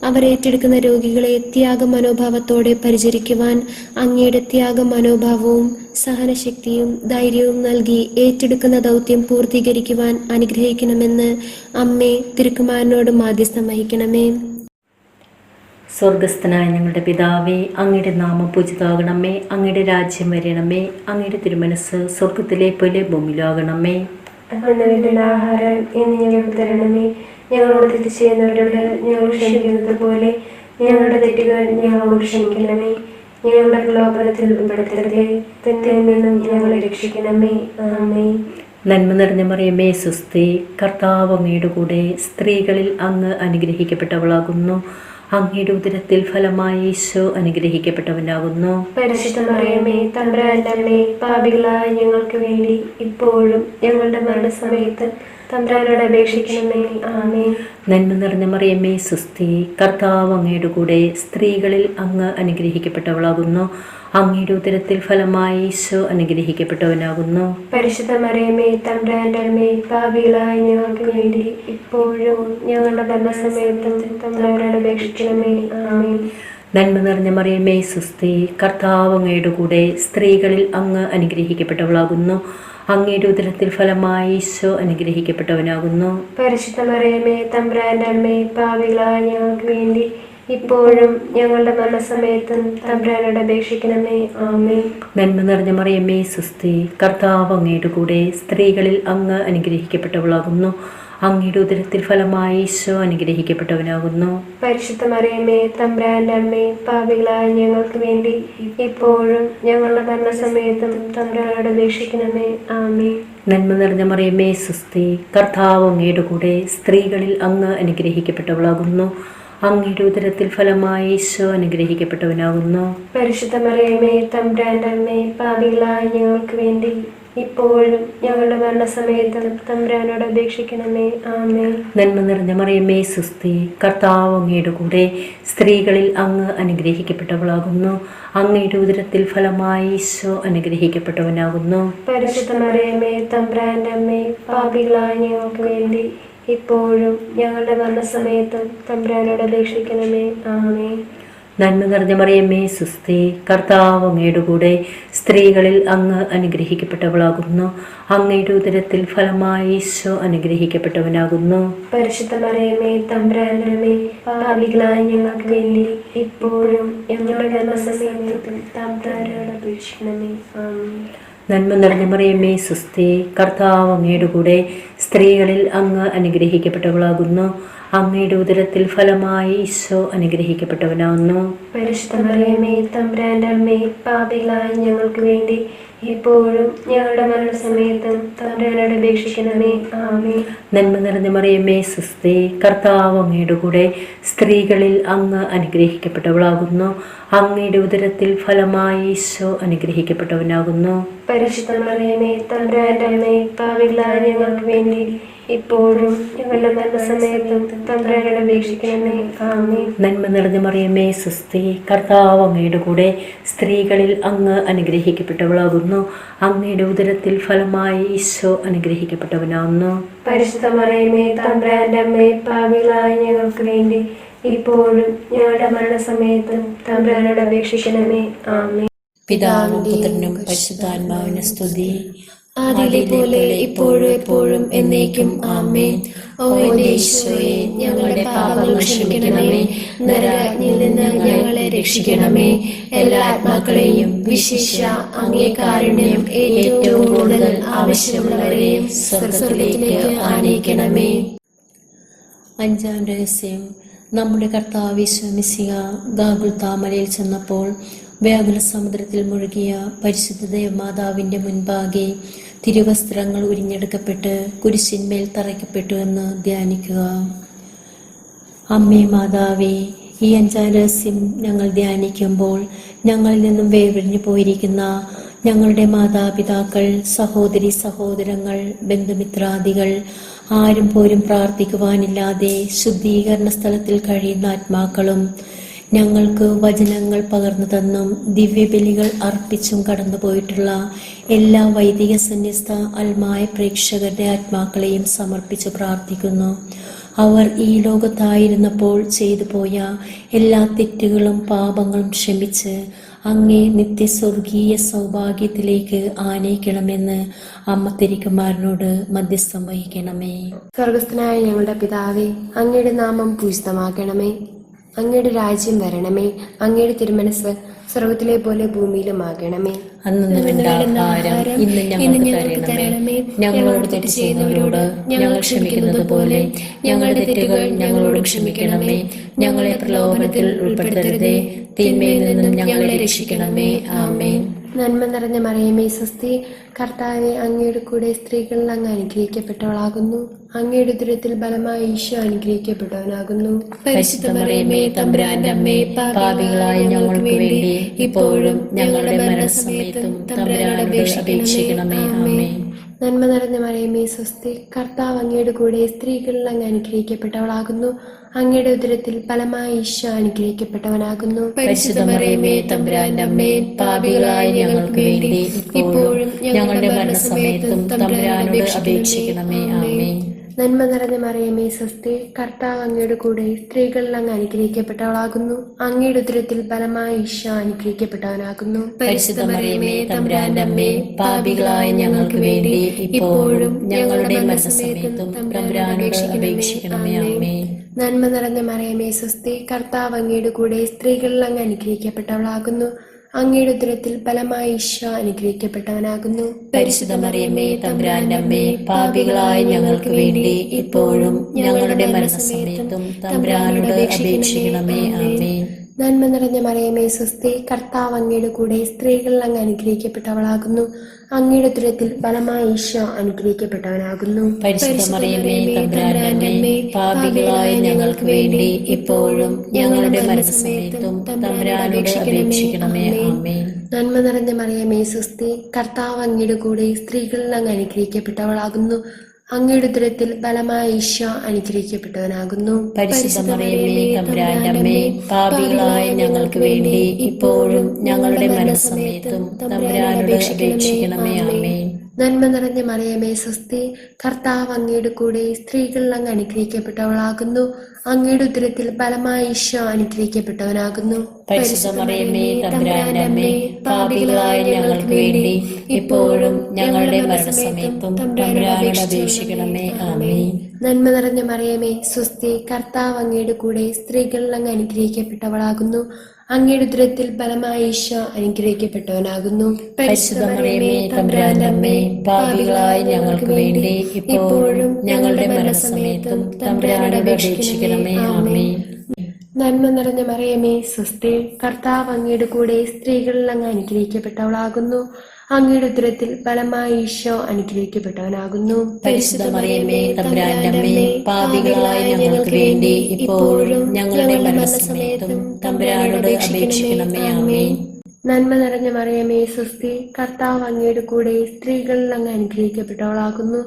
അവരേറ്റെടുക്കുന്ന രോഗികളെ ത്യാഗ മനോഭാവത്തോടെ പരിചരിക്കുവാൻ അങ്ങയുടെ ത്യാഗ മനോഭാവവും സഹനശക്തിയും ധൈര്യവും നൽകി ഏറ്റെടുക്കുന്ന ദൗത്യം പൂർത്തീകരിക്കുവാൻ അനുഗ്രഹിക്കണമെന്ന് അമ്മേ തിരുക്കുമാരനോട് മാധ്യസ്ഥം വഹിക്കണമേ. സ്വർഗസ്ഥനായ ഞങ്ങളുടെ പിതാവേ, അങ്ങയുടെ നാമം പൂജിതമാകണമേ. അങ്ങയുടെ രാജ്യം വരണമേ. അങ്ങയുടെ തിരുമനസ് സ്വർഗത്തിലെ പോലെ ഭൂമിയിലാകണമേ. ആഹാരം ഇന്ന് ഞങ്ങൾക്ക് തരണമേ. ഞങ്ങളോട് തെറ്റ് ചെയ്യുന്നവരോട് ഞങ്ങൾ ക്ഷമിക്കുന്നത് പോലെ ഞങ്ങളുടെ തെറ്റുകൾ ഞങ്ങളോട് ക്ഷമിക്കണമേ. ഞങ്ങളുടെ പ്രലോഭനത്തിൽ ഉൾപ്പെടുത്തരുതേ, തിന്മയിൽ നിന്നും ഞങ്ങളെ രക്ഷിക്കണമേ. ആമേൻ. നന്മ നിറഞ്ഞ മറിയമേ, സ്വസ്തി, കർത്താവ് അങ്ങയുടെ കൂടെ, സ്ത്രീകളിൽ അങ്ങ് അനുഗ്രഹിക്കപ്പെട്ടവളാകുന്നു. അങ്ങയുടെ ഉദരത്തിൽ ഫലമായി ഈശോ അനുഗ്രഹിക്കപ്പെട്ടവനാകുന്നു. പരിശുദ്ധ മറിയമേ, തമ്പുരാന്റെ അമ്മേ, പാപികളായ ഞങ്ങൾക്ക് വേണ്ടി ഇപ്പോഴും ഞങ്ങളുടെ മരണസമയത്ത് തമ്പുരാനോട് അപേക്ഷിക്കണമേ. ആമേൻ. നന്മ നിറഞ്ഞ മറിയമേ, സ്വസ്തി, കർത്താവ് അങ്ങയുടെ കൂടെ, സ്ത്രീകളിൽ അങ്ങ് അനുഗ്രഹിക്കപ്പെട്ടവളാകുന്നു. അങ്ങയുടെ ഉദരത്തിൽ ഫലമായി ഈശോ അനുഗ്രഹിക്കപ്പെട്ടവനാകുന്നു. പരിശുദ്ധ മറിയമേ, തമ്പുരാന്റെ അമ്മേ, പാപികളായ ഞങ്ങൾക്ക് വേണ്ടി ഇപ്പോഴും ഞങ്ങളുടെ മരണസമയത്തും തമ്പുരാനോട് അപേക്ഷിക്കണമേ. ആമേൻ. നന്മ നിറഞ്ഞ മറിയമേ, സ്വസ്തി, കർത്താവ് അങ്ങയുടെ കൂടെ, സ്ത്രീകളിൽ അങ്ങ് അനുഗ്രഹിക്കപ്പെട്ടവളാകുന്നു. അങ്ങയുടെ ഉദരത്തിൽ ഫലമായി ഈശോ അനുഗ്രഹിക്കപ്പെട്ടവനാകുന്നു. പരിശുദ്ധ മറിയമേ, തമ്പുരാന്റെ അമ്മേ, പാപികളായ ഞങ്ങൾക്ക് വേണ്ടി ഇപ്പോഴും ഞങ്ങളുടെ മരണസമയത്തും തമ്പുരാനോട് അപേക്ഷിക്കണമേ. ആമേൻ. നന്മ നിറഞ്ഞ മറിയമേ, സ്വസ്തി, കർത്താവ് അങ്ങയുടെ കൂടെ, സ്ത്രീകളിൽ അങ്ങ് അനുഗ്രഹിക്കപ്പെട്ടവളാകുന്നു. അങ്ങയുടെ ഉദരത്തിൽ ഫലമായി ഈശോ അനുഗ്രഹിക്കപ്പെട്ടവനാകുന്നു. പരിശുദ്ധ മറിയമേ, തമ്പുരാന്റെ അമ്മേ, പാപികളായ ഞങ്ങൾക്ക് വേണ്ടി ഇപ്പോഴും ഞങ്ങളുടെ മരണസമയത്തും തമ്പുരാനോട് അപേക്ഷിക്കണമേ. ആമേൻ. നന്മ നിറഞ്ഞ മറിയമേ, സ്വസ്തി, കർത്താവ് അങ്ങയുടെ കൂടെ, സ്ത്രീകളിൽ അങ്ങ് അനുഗ്രഹിക്കപ്പെട്ടവളാകുന്നു. അങ്ങയുടെ ഉദരത്തിൽ ഫലമായി ഈശോ അനുഗ്രഹിക്കപ്പെട്ടവനാകുന്നു. പരിശുദ്ധ മറിയമേ തമ്പുരാന്റെ അമ്മേ, പാപികളായ ഞങ്ങൾക്ക് വേണ്ടി ഇപ്പോഴും ഞങ്ങളുടെ മരണസമയത്തും തമ്പുരാനോട് അപേക്ഷിക്കണമേ. ആമേൻ. നന്മ നിറഞ്ഞ മറിയമേ സുസ്തി, കർത്താവ് അങ്ങയുടെ കൂടെ, സ്ത്രീകളിൽ അങ്ങ് അനുഗ്രഹിക്കപ്പെട്ടവളാകുന്നു. അങ്ങയുടെ ഉദരത്തിൽ ഫലമായി ഈശോ അനുഗ്രഹിക്കപ്പെട്ടവനാകുന്നു. പരിശുദ്ധ മറിയമേ തമ്പുരാന്റെ അമ്മേ, പാപികളായ ഞങ്ങൾക്ക് വേണ്ടി ഇപ്പോഴും ഞങ്ങളുടെ മരണസമയത്തും തമ്പുരാനോട് അപേക്ഷിക്കണമേ. ആമേൻ. നന്മ നിറഞ്ഞ മറിയമേ സുസ്തി, കർത്താവ് അങ്ങയുടെ കൂടെ, സ്ത്രീകളിൽ അങ്ങ് അനുഗ്രഹിക്കപ്പെട്ടവളാകുന്നു. അങ്ങയുടെ ഉദരത്തിൽ ഫലമായി ഈശോ അനുഗ്രഹിക്കപ്പെട്ടവനാകുന്നു. പരിശുദ്ധ മറിയമേ തമ്പുരാന്റെ അമ്മേ, പാപികളായ ഞങ്ങൾക്ക് വേണ്ടി ഇപ്പോഴും ഞങ്ങളുടെ മരണസമയത്തും തമ്പുരാനോട് അപേക്ഷിക്കണമേ. ആമേൻ. നന്മ നിറഞ്ഞ മറിയമേ സുസ്തി, കർത്താവ് അങ്ങയുടെ കൂടെ, സ്ത്രീകളിൽ അങ്ങ് അനുഗ്രഹിക്കപ്പെട്ടവളാകുന്നു. അങ്ങയുടെ ഉദരത്തിൽ ഫലമായി ഈശോ അനുഗ്രഹിക്കപ്പെട്ടവനാകുന്നു. പരിശുദ്ധ മറിയമേ തമ്പുരാന്റെ അമ്മേ, പാപികളായ ഞങ്ങൾക്ക് വേണ്ടി ഇപ്പോഴും ഞങ്ങളുടെ മരണസമയത്തും തമ്പുരാനോട് അപേക്ഷിക്കണമേ. ആമേൻ. നന്മ നിറഞ്ഞ മറിയമേ സുസ്തി, കർത്താവ് അങ്ങയുടെ കൂടെ, സ്ത്രീകളിൽ അങ്ങ് അനുഗ്രഹിക്കപ്പെട്ടവളാകുന്നു. അങ്ങയുടെ ഉദരത്തിൽ ഫലമായി ഈശോ അനുഗ്രഹിക്കപ്പെട്ടവനാകുന്നു. പരിശുദ്ധ മറിയമേ തമ്പുരാന്റെ അമ്മേ, പാപികളായ ഞങ്ങൾക്ക് വേണ്ടി ഇപ്പോഴും ഞങ്ങളുടെ മരണസമയത്തും തമ്പുരാനോട് അപേക്ഷിക്കണമേ. ആമേൻ. നന്മ നിറഞ്ഞ മറിയമേ സുസ്തി, കർത്താവ് അങ്ങയുടെ കൂടെ, സ്ത്രീകളിൽ അങ്ങ് അനുഗ്രഹിക്കപ്പെട്ടവളാകുന്നു. അങ്ങയുടെ ഉദരത്തിൽ ഫലമായി ഈശോ അനുഗ്രഹിക്കപ്പെട്ടവനാകുന്നു. പരിശുദ്ധ മറിയമേ തമ്പുരാന്റെ അമ്മേ, പാപികളായ ഞങ്ങൾക്ക് വേണ്ടി ഇപ്പോഴും ഞങ്ങളുടെ മരണസമയത്തും തമ്പുരാനോട് അപേക്ഷിക്കണമേ. ആമേൻ. പിതാവിനും പുത്രനും പരിശുദ്ധാത്മാവിനും സ്തുതി. ആദിയിലെ പോലെ ഇപ്പോഴും എപ്പോഴും എന്നേക്കും. ആമേൻ. ഓ എന്റെ ഈശോയെ, ഞങ്ങളുടെ പാപങ്ങൾ ക്ഷമിക്കണമേ. നരകാഗ്നിയിൽ നിന്ന് ഞങ്ങളെ രക്ഷിക്കണമേ. എല്ലാ ആത്മാക്കളെയും വിശിഷ്യ അങ്ങേ കാരുണ്യം ഏറ്റവും കൂടുതൽ ആവശ്യമുള്ളവരെയും സ്വർഗ്ഗത്തിലേക്ക് ആനയിക്കണമേ. അഞ്ചാം രഹസ്യം. നമ്മുടെ കർത്താവ് ഈശോ മിശിഹ ഗാഗുൽത്താ മലയിൽ ചെന്നപ്പോൾ വ്യാകുല സമുദ്രത്തിൽ മുഴുകിയ പരിശുദ്ധ ദേവമാതാവിൻ്റെ മുൻപാകെ തിരുവസ്ത്രങ്ങൾ ഉരിഞ്ഞെടുക്കപ്പെട്ട് കുരിശിന്മേൽ തറയ്ക്കപ്പെട്ടു എന്ന് ധ്യാനിക്കുക. അമ്മേ മാതാവേ, ഈ അഞ്ചാം രഹസ്യം ഞങ്ങൾ ധ്യാനിക്കുമ്പോൾ ഞങ്ങളിൽ നിന്നും വേർപിരിഞ്ഞു പോയിരിക്കുന്ന ഞങ്ങളുടെ മാതാപിതാക്കൾ, സഹോദരി സഹോദരങ്ങൾ, ബന്ധുമിത്രാദികൾ, ആരും പോലും പ്രാർത്ഥിക്കുവാനില്ലാതെ ശുദ്ധീകരണ സ്ഥലത്തിൽ കഴിയുന്ന ആത്മാക്കളും, ഞങ്ങൾക്ക് വചനങ്ങൾ പകർന്നു തന്നും ദിവ്യബലികൾ അർപ്പിച്ചും കടന്നുപോയിട്ടുള്ള എല്ലാ വൈദിക സന്യസ്ത അൽമായ പ്രേക്ഷകരുടെ ആത്മാക്കളെയും സമർപ്പിച്ച് പ്രാർത്ഥിക്കുന്നു. അവർ ഈ ലോകത്തായിരുന്നപ്പോൾ ചെയ്തു പോയ എല്ലാ തെറ്റുകളും പാപങ്ങളും ക്ഷമിച്ച് അങ്ങേ നിത്യസ്വർഗീയ സൗഭാഗ്യത്തിലേക്ക് ആനയിക്കണമെന്ന് അമ്മ തിരുക്കുമാരനോട് മധ്യസ്ഥം വഹിക്കണമേ. സ്വർഗസ്ഥനായ ഞങ്ങളുടെ പിതാവേ, അങ്ങയുടെ നാമം പൂജിതമാക്കണമേ. അങ്ങയുടെ രാജ്യം വരണമേ. അങ്ങയുടെ തിരുമനസ് സ്വർഗത്തിലെ പോലെ ഭൂമിയിലുമാകണമേ. അന്നു വേണ്ട ആഹാരം ഇന്ന് ഞങ്ങൾക്ക് തരണമേ. ഞങ്ങളോട് തെറ്റ് ചെയ്യുന്നവരോട് ഞങ്ങൾ ക്ഷമിക്കുന്നത് പോലെ ഞങ്ങളുടെ തെറ്റുകൾ ഞങ്ങളോട് ക്ഷമിക്കണമേ. ഞങ്ങളെ പ്രലോഭനത്തിൽ ഉൾപ്പെടുത്തരുതേ, തിന്മയിൽ നിന്നും ഞങ്ങളെ രക്ഷിക്കണമേ. ആമേൻ. നന്മ നിറഞ്ഞ മറിയമേ സ്വസ്തി, കർത്താവെ അങ്ങയുടെ കൂടെ സ്ത്രീകളിൽ അങ്ങ് അനുഗ്രഹിക്കപ്പെട്ടവളാകുന്നു. അങ്ങയുടെ ഉദരത്തിൽ ബലമായി ഈശോ അനുഗ്രഹിക്കപ്പെട്ടവനാകുന്നു. പരിശുദ്ധ മറിയമേ തമ്പുരാന്റെ അമ്മേ, പാപികളായ ഞങ്ങൾക്ക് വേണ്ടി ഇപ്പോഴും ഞങ്ങളുടെ മരണസമയത്തും തമ്പുരാനോട് അപേക്ഷിക്കണമേ. ആമേൻ. നന്മ നിറഞ്ഞ മറിയമേ സ്വസ്തി, കർത്താവ് അങ്ങയുടെ കൂടെ സ്ത്രീകളിൽ അങ്ങ് അനുഗ്രഹിക്കപ്പെട്ടവളാകുന്നു. അങ്ങയുടെ ഉദരത്തിൽ ഫലമായി ഈശോ അനുഗ്രഹിക്കപ്പെട്ടവനാകുന്നു. പരിശുദ്ധ മറിയമേ തമ്പുരാന്റെ അമ്മേ, പാപികളായ ഞങ്ങൾക്ക് വേണ്ടി ഇപ്പോഴും ഞങ്ങളുടെ മരണസമയത്തും തമ്പുരാനോട് അപേക്ഷിക്കണമേ. ആമേൻ. നന്മ നിറഞ്ഞ മറിയമേ സ്വസ്തി, കർത്താവ് അങ്ങയുടെ കൂടെ സ്ത്രീകളിൽ അങ്ങ് അനുഗ്രഹിക്കപ്പെട്ടവളാകുന്നു. അങ്ങയുടെ ഉദരത്തിൽ ഫലമായി ഈശോ അനുഗ്രഹിക്കപ്പെട്ടവനാകുന്നു. പരിശുദ്ധ മറിയമേ തമ്പുരാന്റെ അമ്മേ, പാപികളായ ഞങ്ങൾക്ക് വേണ്ടി ഇപ്പോഴും ഞങ്ങളുടെ മരണസമയത്തും തമ്പുരാനോട് അപേക്ഷിക്കണമേ. ആമേൻ. നന്മ നിറഞ്ഞ മറിയമേ സ്വസ്തി, കർത്താവ് അങ്ങയുടെ കൂടെ സ്ത്രീകളിൽ അങ്ങ് അനുഗ്രഹിക്കപ്പെട്ടവളാകുന്നു. അങ്ങയുടെ ഉദരത്തിൽ ഫലമായി ഈശോ അനുഗ്രഹിക്കപ്പെട്ടവനാകുന്നു. പരിശുദ്ധ മറിയമേ തമ്പുരാന്റെ അമ്മേ, പാപികളായ ഞങ്ങൾക്ക് വേണ്ടി ഇപ്പോഴും ഞങ്ങളുടെ മരണസമയത്തും തമ്പുരാനോട് അപേക്ഷിക്കണമേ. ആമേൻ. നന്മ നിറഞ്ഞ മറിയമേ സ്വസ്തി, കർത്താവ് അങ്ങയുടെ കൂടെ സ്ത്രീകളിൽ അങ്ങ് അനുഗ്രഹിക്കപ്പെട്ടവളാകുന്നു. അങ്ങയുടെ ഉദരത്തിൽ ഫലമായ ഈശോ അനുഗ്രഹിക്കപ്പെട്ടവനാകുന്നു. പരിശുദ്ധ മറിയമേ തമ്പുരാന്റെ അമ്മേ, പാപികളായ ഞങ്ങൾക്ക് വേണ്ടി ഇപ്പോഴും ഞങ്ങളുടെ മരണസമയത്തും തമ്പുരാനോട് അപേക്ഷിക്കണമേ. ആമേൻ. നന്മ നിറഞ്ഞ മറിയമേ സ്വസ്തി, കർത്താവ് അങ്ങയുടെ കൂടെ സ്ത്രീകളിൽ അങ്ങ് അനുഗ്രഹിക്കപ്പെട്ടവളാകുന്നു. അങ്ങയുടെ ഉദരത്തിൽ ഫലമായ ഈശോ അനുഗ്രഹിക്കപ്പെട്ടവനാകുന്നു. പരിശുദ്ധ മറിയമേ തമ്പുരാന്റെ അമ്മേ, പാപികളായ ഞങ്ങൾക്ക് വേണ്ടി ഇപ്പോഴും ഞങ്ങളുടെ മരണസമയത്തും തമ്പുരാനോട് അപേക്ഷിക്കണമേ. ആമേൻ. നന്മ നിറഞ്ഞ മറിയമേ സ്വസ്തി, കർത്താവ് അങ്ങയുടെ കൂടെ സ്ത്രീകളിൽ അങ്ങ് അനുഗ്രഹിക്കപ്പെട്ടവളാകുന്നു. അങ്ങയുടെ ഉദരത്തിൽ ഫലമായ ഈശോ അനുഗ്രഹിക്കപ്പെട്ടവനാകുന്നു. പരിശുദ്ധ മറിയമേ തമ്പുരാന്റെ അമ്മേ, പാപികളായ ഞങ്ങൾക്ക് വേണ്ടി ഇപ്പോഴും ഞങ്ങളുടെ മരണസമയത്തും തമ്പുരാനോട് അപേക്ഷിക്കണമേ. ആമേൻ. നന്മ നിറഞ്ഞ മറിയമേ സ്വസ്തി, കർത്താവ് അങ്ങയുടെ കൂടെ സ്ത്രീകളിൽ അങ്ങ് അനുഗ്രഹിക്കപ്പെട്ടവളാകുന്നു. അങ്ങയുടെ ഉദരത്തിൽ ഫലമായ ഈശോ അനുഗ്രഹിക്കപ്പെട്ടവനാകുന്നു. പരിശുദ്ധ മറിയമേ തമ്പുരാന്റെ അമ്മേ, പാപികളായ ഞങ്ങൾക്ക് വേണ്ടി ഇപ്പോഴും ഞങ്ങളുടെ മരണസമയത്തും തമ്പുരാനോട് അപേക്ഷിക്കണമേ. ആമേൻ. നന്മ നിറഞ്ഞ മറിയമേ സ്വസ്തി, കർത്താവ് അങ്ങയുടെ കൂടെ സ്ത്രീകളിൽ അങ്ങ് അനുഗ്രഹിക്കപ്പെട്ടവളാകുന്നു. അങ്ങയുടെ ഉദരത്തിൽ ഫലമായ ഈശോ അനുഗ്രഹിക്കപ്പെട്ടവനാകുന്നു. പരിശുദ്ധ മറിയമേ തമ്പുരാന്റെ അമ്മേ, പാപികളായ ഞങ്ങൾക്ക് വേണ്ടി ഇപ്പോഴും ഞങ്ങളുടെ മരണസമയത്തും തമ്പുരാനോട് അപേക്ഷിക്കണമേ. ആമേൻ. നന്മ നിറഞ്ഞ മറിയമേ സ്വസ്തി, കർത്താവ് അങ്ങയുടെ കൂടെ സ്ത്രീകളിൽ അങ്ങ് അനുഗ്രഹിക്കപ്പെട്ടവളാകുന്നു.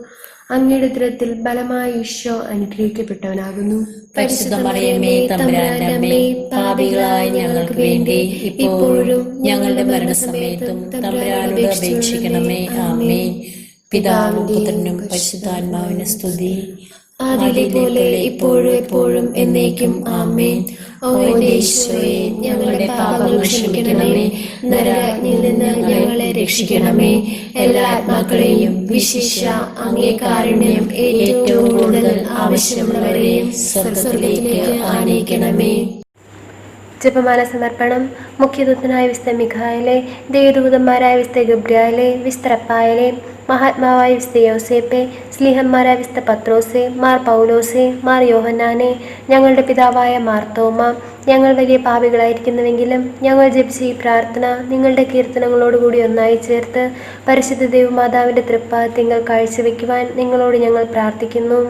അങ്ങയുടെ ഉദരത്തിൽ ഫലമായ ഈശോ അനുഗ്രഹിക്കപ്പെട്ടവനാകുന്നു. പരിശുദ്ധ മറിയമേ തമ്പുരാന്റെ അമ്മേ, പാപികളായ ഞങ്ങൾക്ക് വേണ്ടി ഇപ്പോഴും ഞങ്ങളുടെ മരണസമയത്തും തമ്പുരാനോട് അപേക്ഷിക്കണമേ. ആമേൻ. പിതാവിനും പുത്രനും പരിശുദ്ധാത്മാവിനും സ്തുതി, ആദിയിലെ പോലെ ഇപ്പോഴും എപ്പോഴും എന്നേക്കും. ആമേൻ. ഓ യേശുവേ, ഞങ്ങളുടെ പാപങ്ങൾ ക്ഷമിക്കണമേ. നരകത്തിൽ നിന്ന് ഞങ്ങളെ രക്ഷിക്കണമേ. എല്ലാ ആത്മാക്കളെയും വിശിഷ്യ അങ്ങേ കാരുണ്യം ഏറ്റവും കൂടുതൽ ആവശ്യമുള്ളവരെയും സ്വർഗ്ഗത്തിലേക്ക് ആനയിക്കണമേ. ജപമാല സമർപ്പണം. മുഖ്യദൂതനായ വിശുദ്ധ മിഖായേലേ, ദേവദൂതന്മാരായ വിശുദ്ധ ഗബ്രിയേലേ, വിശുദ്ധ റഫായേലേ, മഹാത്മാവായ വിശുദ്ധ യോസേപ്പേ, സ്ലീഹന്മാരായ വിശുദ്ധ പത്രോസേ, മാർ പൗലോസേ, മാർ യോഹന്നാനെ, ഞങ്ങളുടെ പിതാവായ മാർത്തോമ, ഞങ്ങൾ വലിയ പാപികളായിരിക്കുന്നുവെങ്കിലും ഞങ്ങൾ ജപിച്ച ഈ പ്രാർത്ഥന നിങ്ങളുടെ കീർത്തനങ്ങളോടുകൂടി ഒന്നായി ചേർത്ത് പരിശുദ്ധ ദൈവമാതാവിൻ്റെ തൃപ്പാദത്തിൽ കാഴ്ചവെക്കുവാൻ നിങ്ങളോട് ഞങ്ങൾ പ്രാർത്ഥിക്കുന്നു.